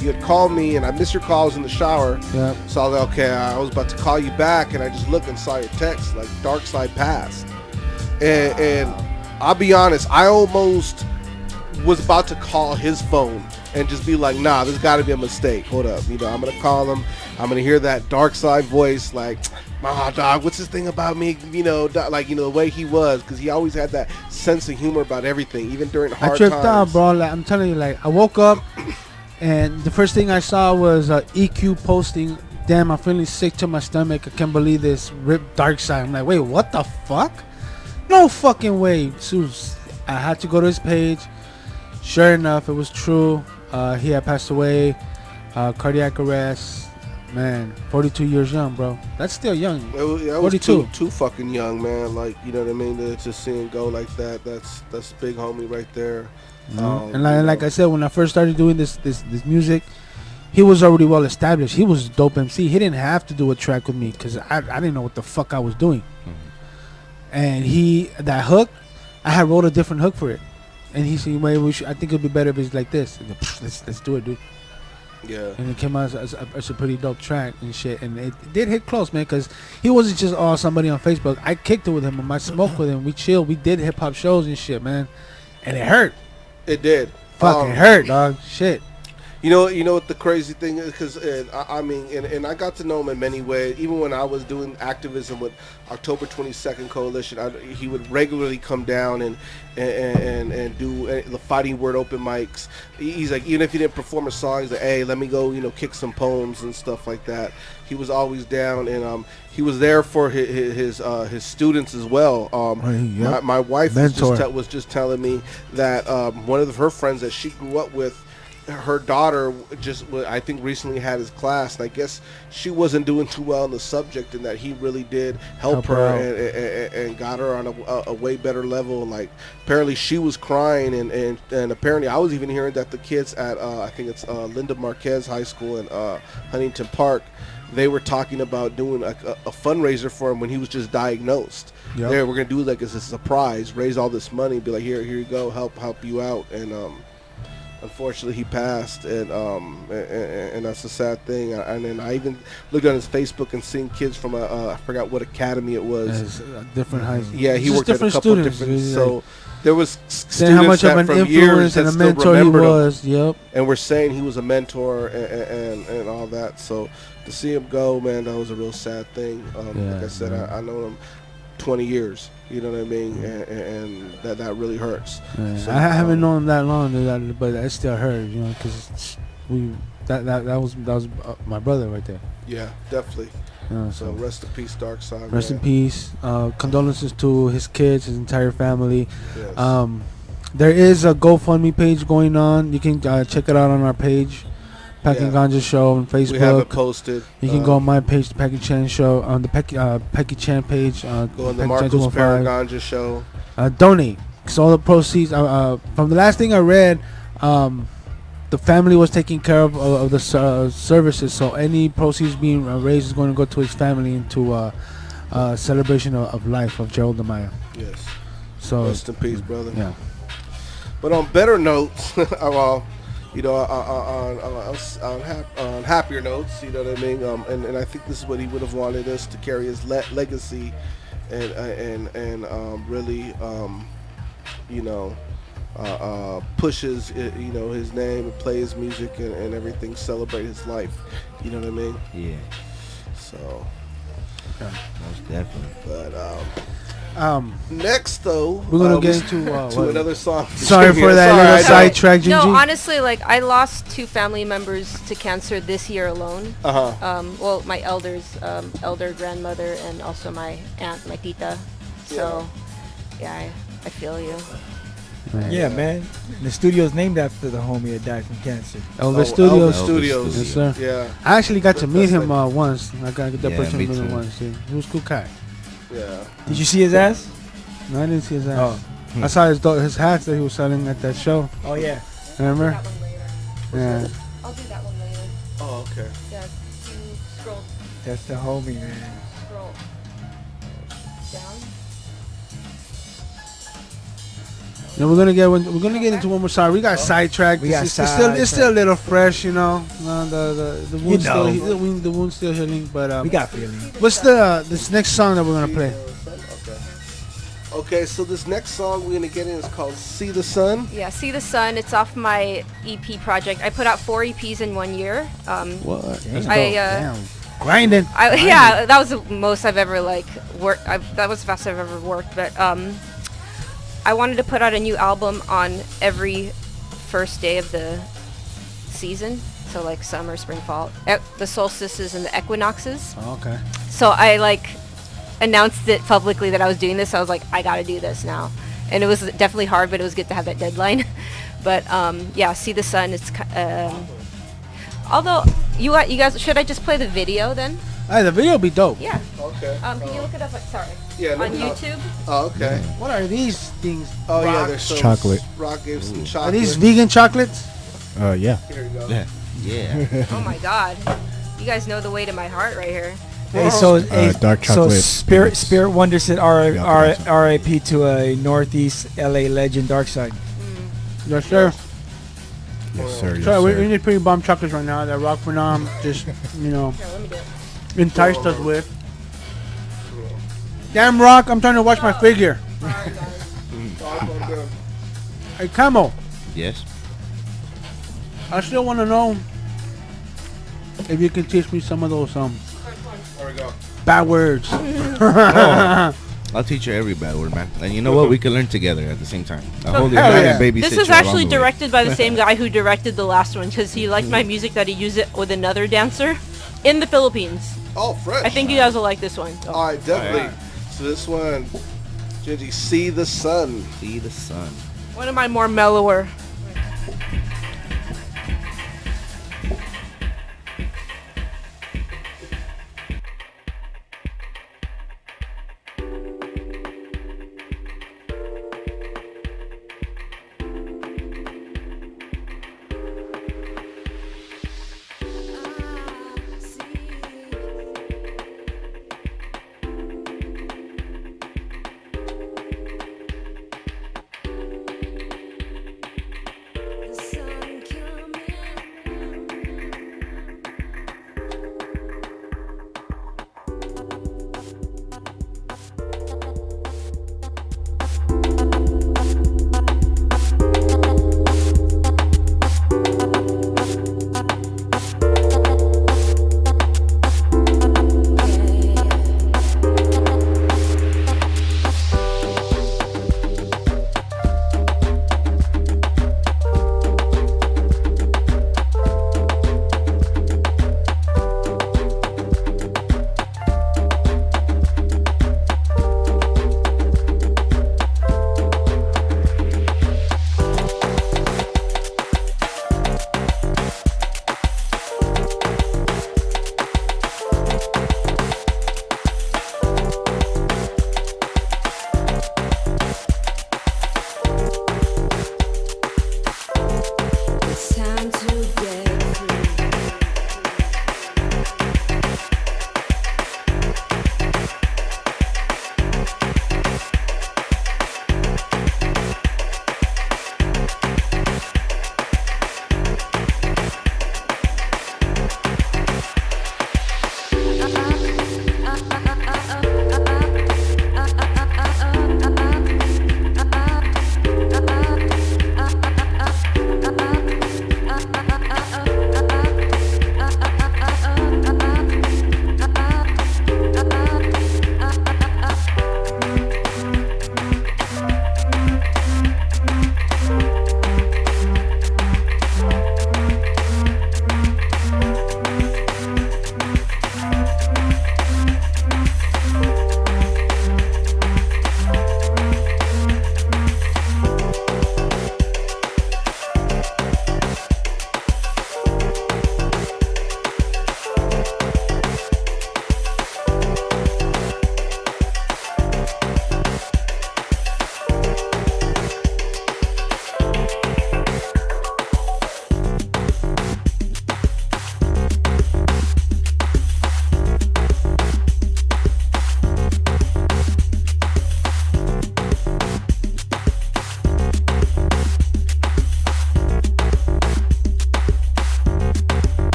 you had called me, and I missed your calls in the shower. Yep. So I was like, okay, I was about to call you back, and I just looked and saw your text, like Dark Side passed, and I'll be honest, I almost was about to call his phone and just be like, nah, there's got to be a mistake. Hold up, you know, I'm gonna call him. I'm gonna hear that Dark Side voice, like, dog, what's this thing about me? You know, like, you know, the way he was, because he always had that sense of humor about everything, even during hard times. I tripped out, bro. Like, I'm telling you, like, I woke up and the first thing I saw was EQ posting, damn, I'm feeling sick to my stomach. I can't believe this. Rip Dark Side. I'm like, wait, what the fuck? No fucking way. So I had to go to his page. Sure enough, it was true. He had passed away, cardiac arrest. Man, 42 years young, bro. That's still young. That 42. was too fucking young, man. Like, you know what I mean? To see him go like that, that's big homie right there. And like I said, when I first started doing this music, he was already well established. He was a dope MC. He didn't have to do a track with me because I didn't know what the fuck I was doing. And that hook, I had wrote a different hook for it. And he said, "Wait, I think it'd be better if it's like this." Let's do it, dude. Yeah. And it came out as a pretty dope track and shit. And it did hit close, man, because he wasn't just somebody on Facebook. I kicked it with him. I smoked with him. We chilled. We did hip hop shows and shit, man. And it hurt. It did. Fucking hurt, dog. Shit. You know what the crazy thing is, because I mean, and I got to know him in many ways. Even when I was doing activism with October 22nd Coalition, he would regularly come down and do the Fighting Word open mics. He's like, even if he didn't perform a song, he's like, hey, let me go, kick some poems and stuff like that. He was always down, and he was there for his students as well. My wife was just telling me that one of her friends that she grew up with, her daughter I think recently had his class, and I guess she wasn't doing too well in the subject, and that he really did help her and got her on a way better level. Like, apparently she was crying, and apparently I was even hearing that the kids at I think it's Linda Marquez High School in Huntington Park, they were talking about doing a fundraiser for him when he was just diagnosed. Yep. We're gonna do like as a surprise, raise all this money, be like, here you go, help you out, and unfortunately, he passed, and that's a sad thing. And then I even looked on his Facebook and seen kids from I forgot what academy it was. Different high school. Yeah, he worked at a couple students, different. So there was saying how much of an influence and a mentor he was. Yep. And we're saying he was a mentor and all that. So to see him go, man, that was a real sad thing. Like I said, I know him 20 years. You know what I mean? And that really hurts. So, I haven't known him that long, but it still hurt, because that was my brother right there. Yeah, definitely. So rest in peace, Dark Side. Rest in peace. Condolences to his kids, his entire family. Yes. There is a GoFundMe page going on. You can check it out on our page. Packing Ganja Show on Facebook. We have it posted. You can go on my page, the Packing Chan Show, on the Pecky Chan page. Go on the Marcos Paraganja Show. Donate. Because all the proceeds, from the last thing I read, the family was taking care of the services. So any proceeds being raised is going to go to his family into a celebration of life of Gerald Amaya. Yes. So rest in peace, brother. Yeah. But on better notes, well, on happier notes, you know what I mean. And I think this is what he would have wanted us to carry his legacy, and really, pushes his name and play his music and everything, celebrate his life. You know what I mean? Yeah. So. Most definitely. But Next, though, we're gonna get into to another song. Sorry for that little sidetrack, GinGee. No, honestly, like I lost 2 family members to cancer this year alone. Well, my elder grandmother, and also my aunt, my tita. So, yeah, I feel you. Yeah, man. The studio's named after the homie that died from cancer. Elvis Studios. Studios. Yes, sir. Yeah. I actually got to meet him like, once. I got the opportunity to meet him too. once. Yeah. He was a cool guy. Yeah. Did you see his ass? No, I didn't see his ass. Oh. I saw his hats that he was selling at that show. Oh, yeah. Remember? That one later. Yeah. I'll do that one later. Oh, okay. Yeah, you scroll That's the homie, man. down. Now we're gonna get into one more song. We got sidetracked. It's still a little fresh, you know. The wound's the wound's still healing, but we got feeling. What's this next song that we're gonna play? Okay, so this next song we're gonna get in is called "See the Sun." Yeah, See the Sun. It's off my EP project. I put out 4 EPs in 1 year. What? Damn. Grinding. Yeah, that was the most I've ever worked. That was the fastest I've ever worked. But I wanted to put out a new album on every first day of the season. So like summer, spring, fall, the solstices and the equinoxes. Oh, okay. So I announced it publicly that I was doing this. I was like, I gotta do this now, and it was definitely hard, but it was good to have that deadline. But yeah, See the Sun. It's although you guys, should I just play the video then? Hey, the video will be dope. Yeah. Okay. Can you look it up? On YouTube. Oh, okay. What are these things? Oh, yeah, Rock? there's some chocolate. Rock gave some chocolate. Are these vegan chocolates? Yeah. Here you go. Yeah. Oh my God, you guys know the way to my heart right here. Hey, so dark so chocolate. Spirit Wonder said R.I.P. to a Northeast LA legend, Darkside. Yes, sir. Yes, sir. Yes, So we sir. need pretty bomb chocolates right now that Rock Phenom just Here, let me do it. enticed us with. Damn, Rock! I'm trying to watch my figure. Hey, Camo. Yes. I still want to know if you can teach me some of those There we go. bad words. I'll teach you every bad word, man. And you know what? We can learn together at the same time. I'll hold your hell hand yeah. and babysit This you is along actually the way. directed by the same guy who directed the last one because he liked my music that he used it with another dancer in the Philippines. Oh, fresh. I think you guys will like this one. So. All right, definitely. So this one, GinGee, See the Sun. See the sun. One of my more mellower.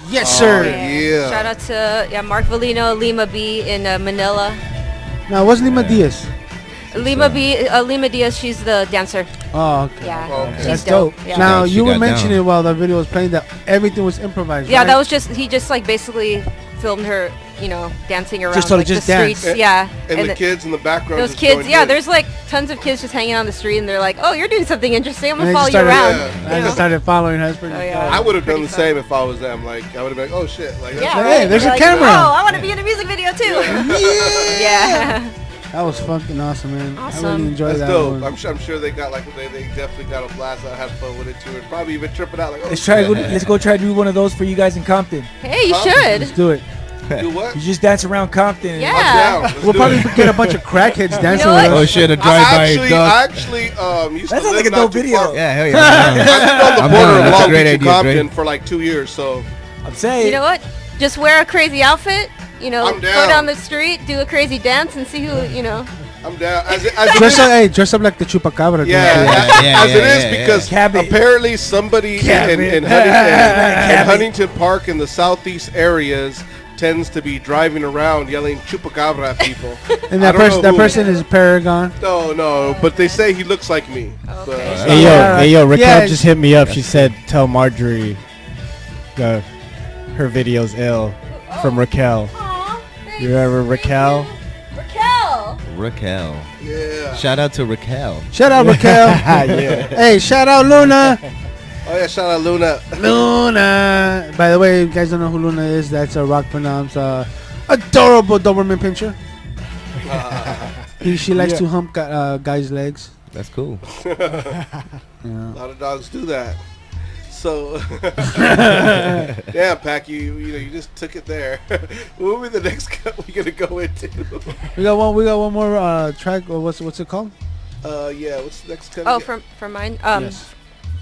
Yes, sir. Yeah. Shout out to Mark Valino, Lima B in Manila. Now, what's Lima Diaz? Lima Diaz, she's the dancer. Oh, okay. Yeah, That's she's dope. Yeah. Now, She you were got mentioning down. while the video was playing that everything was improvised. Yeah, right? that was he just like basically filmed her, dancing around Just to like just the dance. streets. Yeah. And the kids in the background. Those just kids, joined yeah, in. there's like tons of kids just hanging on the street, and they're like, "Oh, you're doing something interesting. I'm And gonna they follow you just around." started- I just started following her. That's pretty Oh, yeah. dope. I would have done Pretty the fun. same if I was them. Like, I would have been like, oh shit. Like, that's Yeah, Hey, right? there's You're a like, camera. Oh, I want to be in a music video too. Yeah. That was fucking awesome, man. I Awesome. really enjoyed That's that dope. one. I'm sure they got they definitely got a blast. I had fun with it too, and probably even tripping out like. Oh, Let's try. shit. Let's go try to do one of those for you guys in Compton. Hey, you Huh? should. Let's do it. Do what? You just dance around Compton. and- Yeah. I'm down. Let's We'll do probably it. get a bunch of crackheads dancing know with what? Oh us. shit, a I drive-by actually dog. used That to sounds like live a not dope too video. far. Yeah, hell yeah. I lived on the I'm border down. of That's a Long great Beach and idea, Compton Dre. for like 2 years, so I'm saying. You know what? Just wear a crazy outfit. I'm Go down. down the street, do a crazy dance, and see who. I'm down. As it Dress up like the chupacabra. Yeah, Yeah, as it yeah, is yeah, because Cabot. apparently somebody in Huntington Park in the southeast areas tends to be driving around yelling chupacabra at people. And I that don't know that who. person is Paragon. No, but they say he looks like me. So, Hey yo, Raquel Yeah. just hit me up. She said, "Tell Marjorie, her video's ill." From Raquel. You remember Raquel? Raquel. yeah. Shout out to Raquel. Shout out Raquel. Yeah. Hey, shout out Luna. Oh yeah, shout out Luna. Luna. By the way, if you guys don't know who Luna is, that's a Rock Phenom's adorable Doberman pinscher. She likes to hump guys' legs. That's cool. A lot of dogs do that. So, damn, Pac, you just took it there. What will be the next cut we're gonna go into? We got one more track. Or what's it called? Yeah, what's the next cut? Oh, again? from mine. Yes.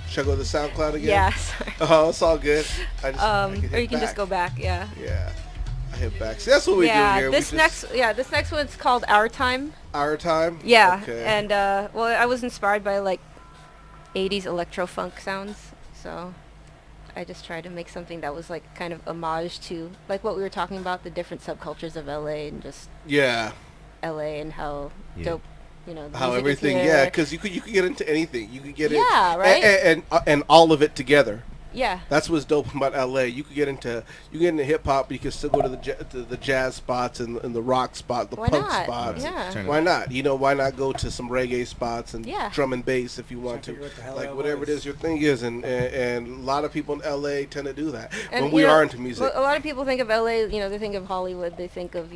Should I go to the SoundCloud again? Yeah. Sorry. Oh, it's all good. I Or hit you can just back. go back. Yeah. Yeah, I hit back. See, that's what we do here. This next one's called Our Time. Our Time. Yeah. Okay. And I was inspired by like 80s electro funk sounds, so I just tried to make something that was like kind of homage to like what we were talking about, the different subcultures of LA and just Yeah. LA and how dope, the How music is everything, here. yeah, because you could get into anything. You could get Yeah, in, right? and all of it together. Yeah. That's what's dope about LA. You could get into hip hop, but you can still go to the jazz spots and the rock spot, the Why punk not? spots. Yeah. Why not? Why not go to some reggae spots and Yeah. drum and bass if you want to, like whatever it is your thing is, and a lot of people in LA tend to do that And when we are into music. A lot of people think of LA, they think of Hollywood, they think of,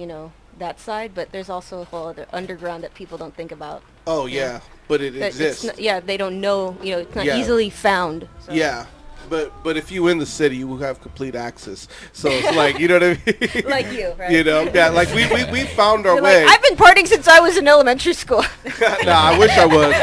that side, but there's also a whole other underground that people don't think about. Oh yeah, but it That it's exists. they don't know, it's not Yeah. easily found. So. Yeah. But if you in the city, you will have complete access. So it's like, you know what I mean? Like you, right? Yeah, like we found our You're way. like, I've been partying since I was in elementary school. Nah, I wish I was.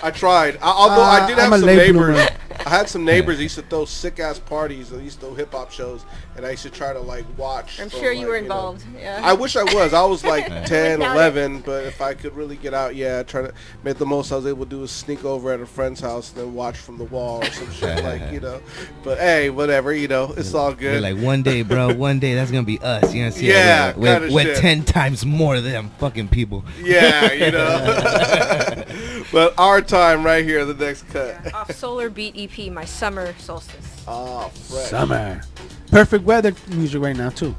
I tried. Although I did I'm have a some late neighbors. bloomer. I had some neighbors that used to throw sick ass parties and used to throw hip hop shows, and I used to try to like watch. I'm from, sure you like, were know. involved. Yeah. I wish I was. I was like 10, Without 11, but if I could really get out, yeah, try to make the most I was able to do is sneak over at a friend's house and then watch from the wall or some shit like, But hey, whatever, it's all You're good. like, one day, bro, that's gonna be us. You know, see Yeah, kinda with shit. 10 times more of them fucking people. Yeah, But Our Time right here, the next cut. Yeah, off Solar Beat EP, my summer solstice. Oh, fresh. Summer. Perfect weather music right now too.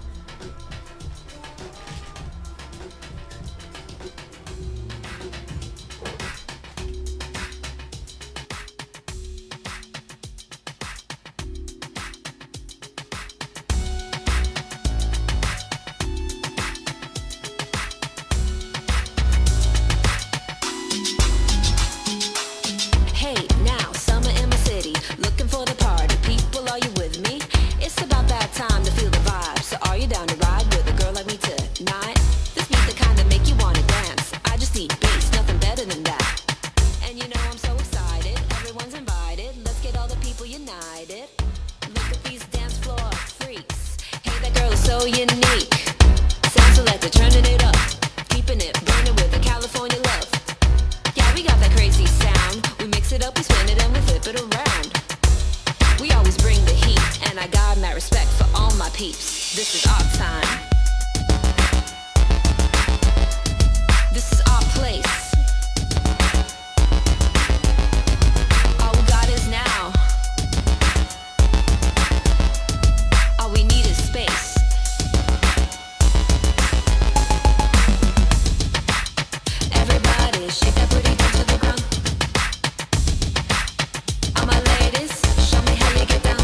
Hey, now, summer in my city, looking for the party. People, are you with me? It's about that time to feel the vibe. So are you down to ride with a girl like me tonight? This beat the kind that make you wanna dance. I just need bass, nothing better than that. And I'm so excited, everyone's invited. Let's get all the people united. Look at these dance floor freaks. Hey, that girl is so unique. Sound selector, turning it up. Keeping it burning with a California love. Yeah, we got that crazy sound. We mix it up, we spin it, and we flip it around. We always bring the heat, and And I got mad respect for all my peeps. This is our time. This is our place. All we got is now. All we need is space. Everybody shake that booty down to the ground. All my ladies, show me how you get down.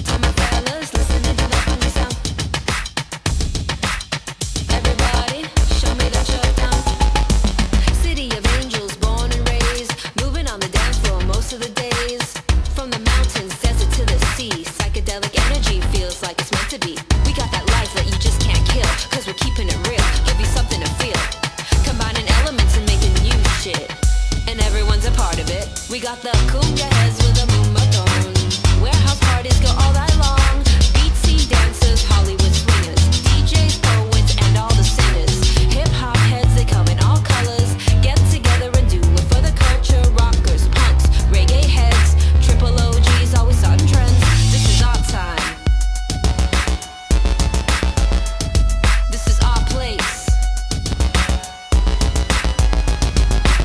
Tell my fellas, listening to that funky sound. Everybody, show me that you're down. City of angels, born and raised, moving on the dance floor most of the days. From the mountains, desert to the sea, psychedelic energy feels like it's meant to be. We got that life that you just can't kill, cause we're keeping it real, give you something to feel. Combining elements and making new shit, and everyone's a part of it. We got the cumbia heads with a moomathon. Warehouse parties go all night long. Beatsy dancers, Hollywood swingers, DJs, poets, and all the singers. Hip hop heads, they come in all colors. Get together and do it for the culture. Rockers, punks, reggae heads, triple OGs, always starting trends. This is our time. This is our place.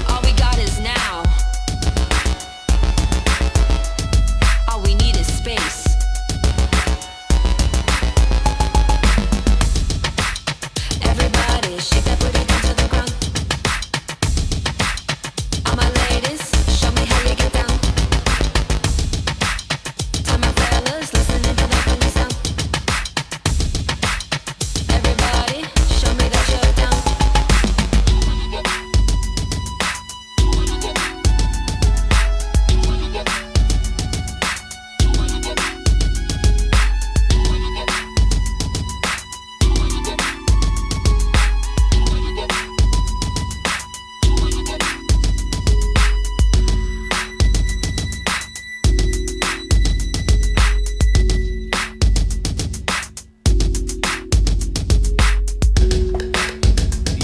All we got is now. All we need is space. Everybody, shake that booty down to the ground. All my ladies, show me how you get down. Tell my fellas, listening to that funky sound. Everybody, show me that you're down.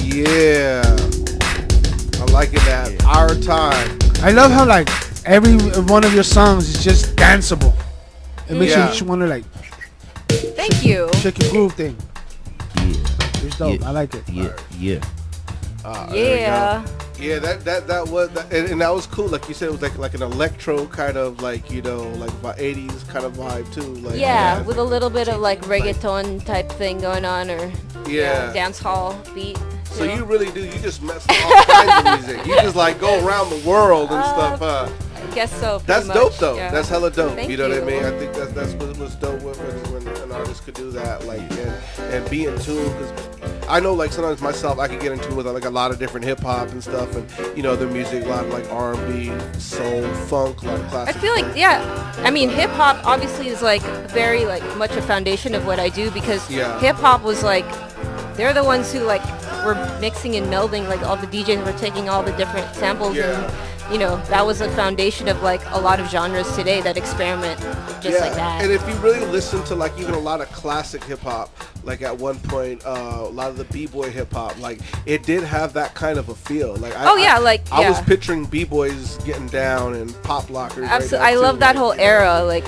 Yeah, I'm liking that. Our time. I love how like every one of your songs is just danceable. It makes Yeah. you just want to like Thank you. shake your groove thing. Yeah. It's dope. Yeah. I like it. Yeah. Yeah. There we go. Yeah. Yeah, that was and that was cool. Like you said, it was like an electro kind of like like about 80s kind of vibe too. Like Yeah, with a little bit of like reggaeton type thing going on, or Yeah. dance hall beat. So you really do. You just mess with all kinds of music. You just like go around the world and stuff. I guess so. That's pretty dope much, though. yeah. That's hella dope. Thank You know what I you. mean? I think that's what's dope when an artist could do that, like and be in tune. Because I know like sometimes myself I could get into with like a lot of different hip hop and stuff, and their music, a lot of like R&B, soul, funk, a lot of I classic. feel like I mean hip hop obviously is like very like much a foundation of what I do, because Yeah. hip hop was like they're the ones who like were mixing and melding, like all the DJs were taking all the different samples and that was a foundation of like a lot of genres today that experiment just like that. And if you really listen to like even a lot of classic hip hop, like at one point, a lot of the b-boy hip hop, like it did have that kind of a feel. Like I was picturing b-boys getting down and pop lockers. Absolutely, right I now, love too, that like, whole era, like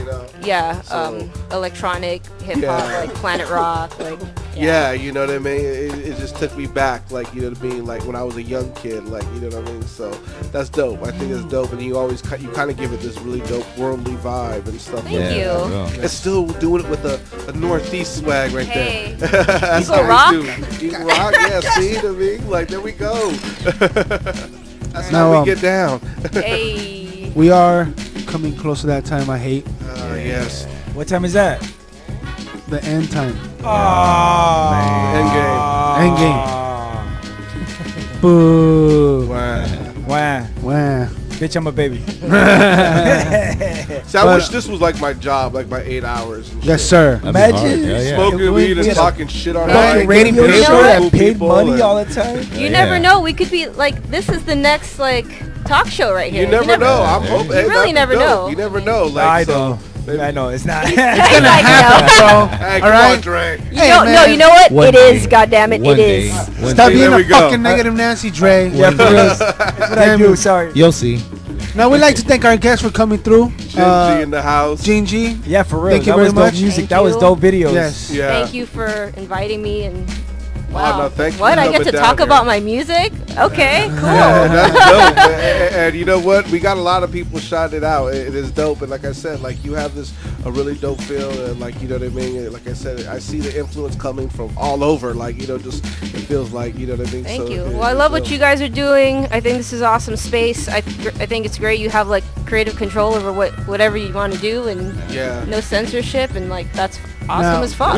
So- electronic hip hop, like Planet Rock, like Yeah, you know what I mean? It just took me back, like, to being like when I was a young kid, like, you know what I mean? So that's dope. I think it's dope, and you kind of give it this really dope worldly vibe and stuff. Thank you. It's still doing it with a Northeast swag right Hey. there. That's Eagle how we Rock? do. Eagle Rock, yeah, see what I mean? Like, there we go. That's Now, how we get down. Hey. We are coming close to that time I hate. Yes. What time is that? The end time. End game. Boo. Wah. Wah. Bitch, I'm a baby. See, I wish this was like my job, like my 8 hours. And Yes, shit. sir. Imagine smoking weed and talking shit on fucking radio mic, show that cool paid people money and- all the time. You never know. We could be like, this is the next like talk show right here. You never know. I'm hoping. You really never know. You never know. Like, I so, know. I know. It's not. It's gonna happen, bro. Hey, All right. Dre. You know what? It is. Goddamn it, it is. Stop being a fucking negative Nancy, Dre. Yeah, for real. That's what I do. Sorry. You'll see. Now we'd like to thank our guests for coming through. GinGee in the house. GinGee. Yeah, for real. Thank you that very was much. dope music. Thank That was you. dope videos. Yes. Yeah. Thank you for inviting me and. Wow. Oh, no, thank you what? for I get coming to down talk here. about my music? Okay, cool. That's dope. And you know what? We got a lot of people shouting it out. It is dope. And like I said, like you have a really dope feel. And like, you know what I mean? And like I said, I see the influence coming from all over. Like, you know, just it feels like, you know what I mean? Thank So you. Well, I love what you guys are doing. I think this is awesome space. I think it's great. You have like creative control over whatever you want to do, and no censorship, and like that's awesome as fuck.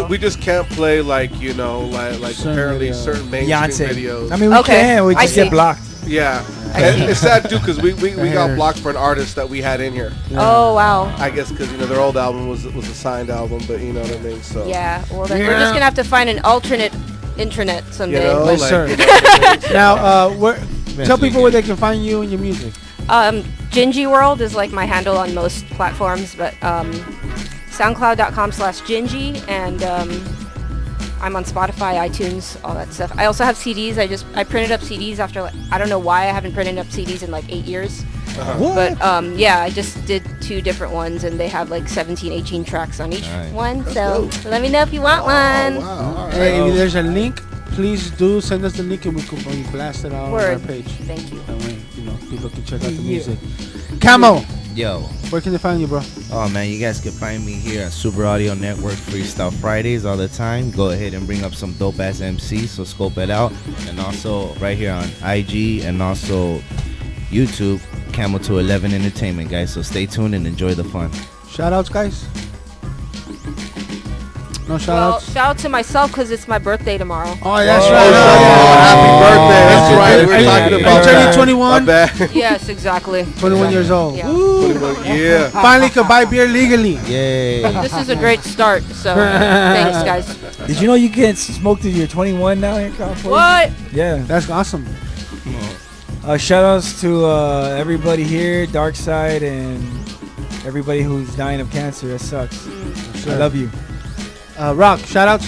We just can't play like, you know, like apparently certain mainstream Beyonce. videos. I mean, we can. We just get blocked. Yeah. And it's sad too because we got blocked for an artist that we had in here. Oh wow. I guess because, you know, their old album was a signed album, but you know what I mean. So yeah. Well, then we're just gonna have to find an alternate internet someday. You know, Yes, like, sir. you know, Now, tell people where they can find you and your music. GinGee World is like my handle on most platforms, but SoundCloud.com/GinGee, and I'm on Spotify, iTunes, all that stuff. I also have CDs. I printed up CDs after, like, I don't know why I haven't printed up CDs in like 8 years. But yeah, I just did 2 different ones, and they have like 17, 18 tracks on each one. So let me know if you want one. Wow. Hey, if there's a link, please do send us the link and we can blast it out on our page. Thank you. That way, you know, people can check out the music. Camo. Yo. Where can they find you, bro? Oh man, you guys can find me here at Super Audio Network Freestyle Fridays all the time. Go ahead and bring up some dope ass MCs, so scope it out. And also right here on IG and also YouTube, Camel to 11 Entertainment, guys. So stay tuned and enjoy the fun. Shout outs, guys. No shout Well, outs. shout out to myself because it's my birthday tomorrow. Oh, that's right. Happy birthday. That's right. We're talking about turning 21. My bad. Yes, exactly. 21 years old. Yeah. 21, yeah. Finally could buy beer legally. Yay. This is a great start. So thanks, guys. Did you know you can smoke till you're 21 now in California? What? Yeah. That's awesome. Shout outs to everybody here, Dark Side, and everybody who's dying of cancer. That sucks. I love you. Rock, shout outs.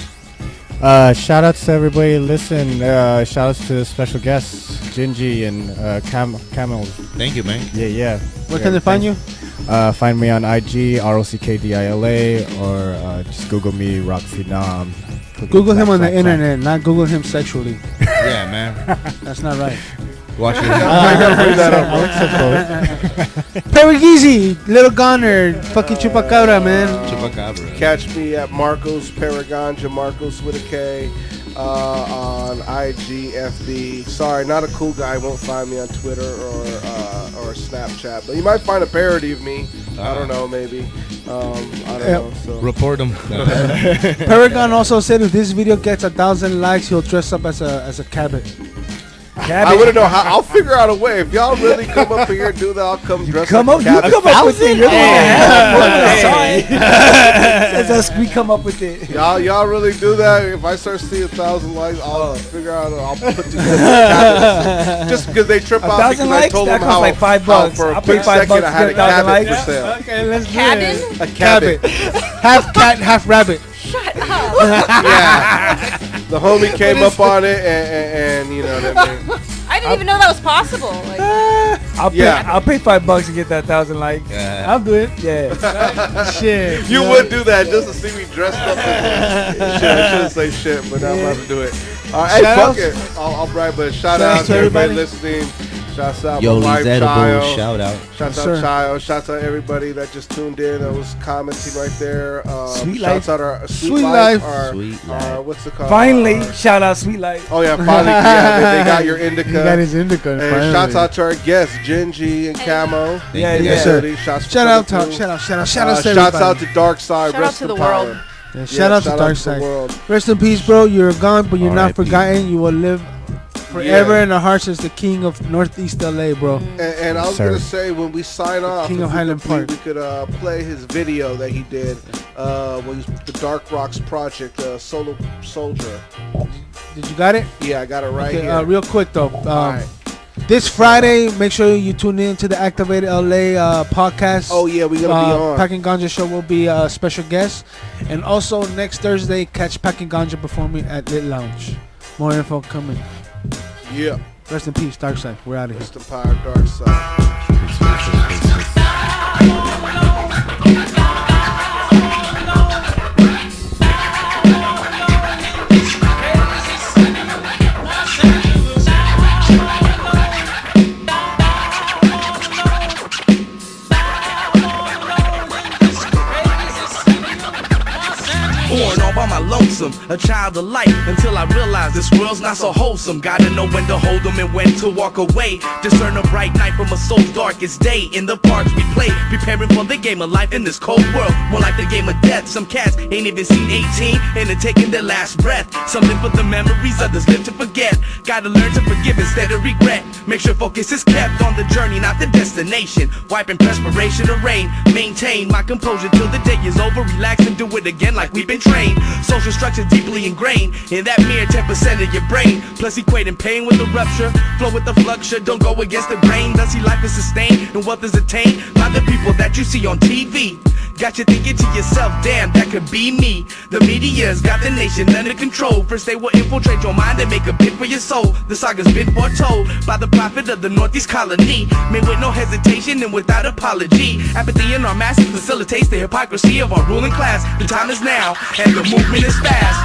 Shout outs to everybody. Listen, shout outs to special guests, GinGee and Camel. Thank you, man. Yeah. Where can they find you? Find me on IG, ROCKDILA, or just Google me, Rock Phenom. Google him on the internet, not Google him sexually. Yeah, man. That's not right. Watch it. Parageezy, Little Gunner, fucking Chupacabra, man. Chupacabra. Catch me at Marcos Paraganja, Marcos with a K, on IG, FB. Sorry, not a cool guy. Won't find me on Twitter or Snapchat, but you might find a parody of me. I don't know, maybe. I don't know. So. Report them. Paragon also said if this video gets 1,000 likes, he'll dress up as a cabin. I wouldn't know how. I'll figure out a way. If y'all really come up here and do that, I'll come dress Come like up, a you cabin. come up with it. You're the one that has we come up with it. Y'all really do that? If I start seeing 1,000 likes, I'll figure out. I'll put together cabins. Just because they trip out because I told them how, like $5. how for a I'll quick pay $5 second I had a to get 1,000 cabin likes. for sale. Okay, let's do Cabin? it. A cabin. Half cat, half rabbit. Shut up. Yeah. The homie came up on it and you know what I mean. I didn't even know that was possible. Like, I'll pay $5 to get that 1,000 likes. I'll do it. Yeah. Shit. You would do that just to see me dressed up. Shit, I shouldn't say shit, but I'm about to do it. Hey, fuck it. I'll brag, but shout out to everybody listening. Shouts out Yo, my wife, Lizette, Chayo. shout out. Shouts out Chayo. Shouts out everybody that just tuned in. That was commenting right there. Sweet shouts Life. out our Sweet Life. Our what's it called? Finally, shout out Sweet Life. Oh yeah, finally. Yeah, they got your indica. He got his indica. And finally. shouts out to our guests, GinGee and Camo. Yeah. Shout out to shouts out to Dark Side. Shout out to the world. Yeah, shout out to Dark Side. Rest in peace, bro. You're gone, but you're not forgotten. You will live forever in our hearts as the king of Northeast LA, bro. And I was gonna say when we sign off, King of Highland Park, we could play his video that he did when he was the Dark Rocks Project, Solo Soldier. Did you got it? Yeah, I got it right here. Real quick though. Alright. This Friday, make sure you tune in to the Activated LA podcast. Oh yeah, we're gonna be on. Pac and Ganja show will be a special guest, and also next Thursday, catch Pac and Ganja performing at Lit Lounge. More info coming. Yeah. Rest in peace, Dark Side. We're out of here. It's the power, Dark Side. Born all by my lonesome, a child of light, until I realized this world's not so wholesome. Gotta know when to hold 'em and when to walk away. Discern a bright night from a soul's darkest day. In the parks we play, preparing for the game of life in this cold world, more like the game of death. Some cats ain't even seen 18 and they're taking their last breath. Some live for the memories, others live to forget. Gotta learn to forgive instead of regret. Make sure focus is kept on the journey, not the destination. Wiping perspiration or rain, maintain my composure till the day is over. Relax and do it again like we've been trained. Social structure deeply ingrained in that mere 10% of your brain. Plus equating pain with a rupture, flow with the fluxure. Don't go against the grain. Thus see life is sustained and wealth is attained by the people that you see on TV. Got you thinking to yourself, damn, that could be me. The media's got the nation under control. First they will infiltrate your mind and make a bid for your soul. The saga's been foretold by the prophet of the Northeast colony, made with no hesitation and without apology. Apathy in our masses facilitates the hypocrisy of our ruling class. The time is now and the movement is fast.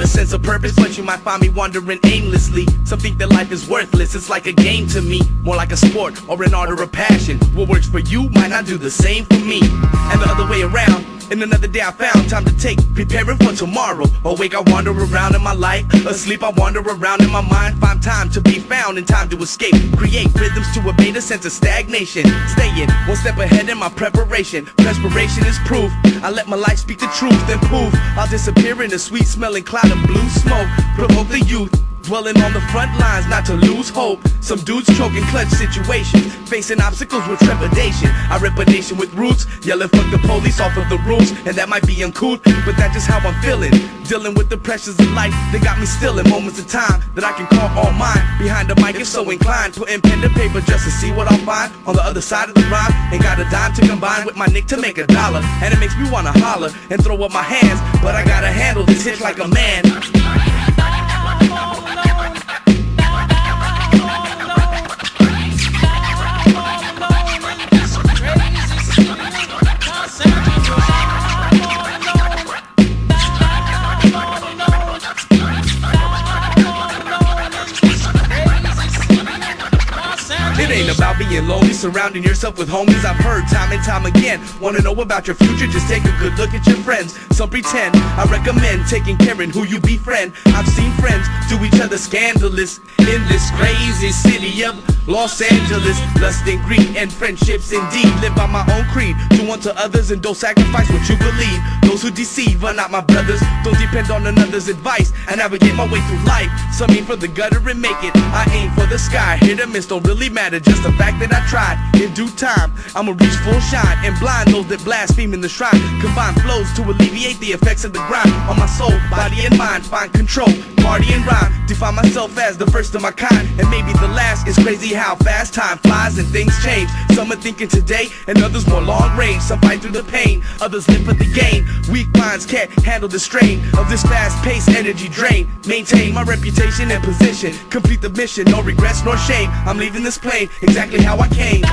Sense of purpose, but you might find me wandering aimlessly. Some think that life is worthless, it's like a game to me, more like a sport or an art or a passion. What works for you might not do the same for me, and the other way around. In another day I found time to take, preparing for tomorrow. Awake I wander around in my life, asleep I wander around in my mind. Find time to be found and time to escape. Create rhythms to abate a sense of stagnation. Staying one step ahead in my preparation. Perspiration is proof, I let my life speak the truth. Then poof, I'll disappear in a sweet smelling cloud of blue smoke. Provoke the youth, dwelling on the front lines, not to lose hope. Some dudes choking clutch situations, facing obstacles with trepidation. I rep a nation with roots, yelling fuck the police off of the roofs. And that might be uncouth, but that's just how I'm feeling. Dealing with the pressures of life that got me still in moments of time that I can call all mine. Behind the mic if so inclined, putting pen to paper just to see what I'll find on the other side of the rhyme. Ain't got a dime to combine with my nick to make $1. And it makes me wanna holler and throw up my hands, but I gotta handle this hit like a man. It ain't about being lonely, surrounding yourself with homies. I've heard time and time again. Wanna know about your future? Just take a good look at your friends. Some pretend, I recommend taking care in who you befriend. I've seen friends do each other scandalous in this crazy city of Los Angeles. Lust and greed and friendships indeed. Live by my own creed, do unto others and don't sacrifice what you believe. Those who deceive are not my brothers. Don't depend on another's advice. I navigate my way through life. Some aim for the gutter and make it, I aim for the sky. Hit or miss don't really matter, just the fact that I tried. In due time, I'ma reach full shine and blind those that blaspheme in the shrine. Combine flows to alleviate the effects of the grind. On my soul, body and mind, find control. Party and rhyme, define myself as the first of my kind, and maybe the last. It's crazy how fast time flies and things change. Some are thinking today and others more long range. Some fight through the pain, others live for the gain. Weak minds can't handle the strain of this fast-paced energy drain. Maintain my reputation and position, complete the mission, no regrets nor shame. I'm leaving this plane exactly how I came.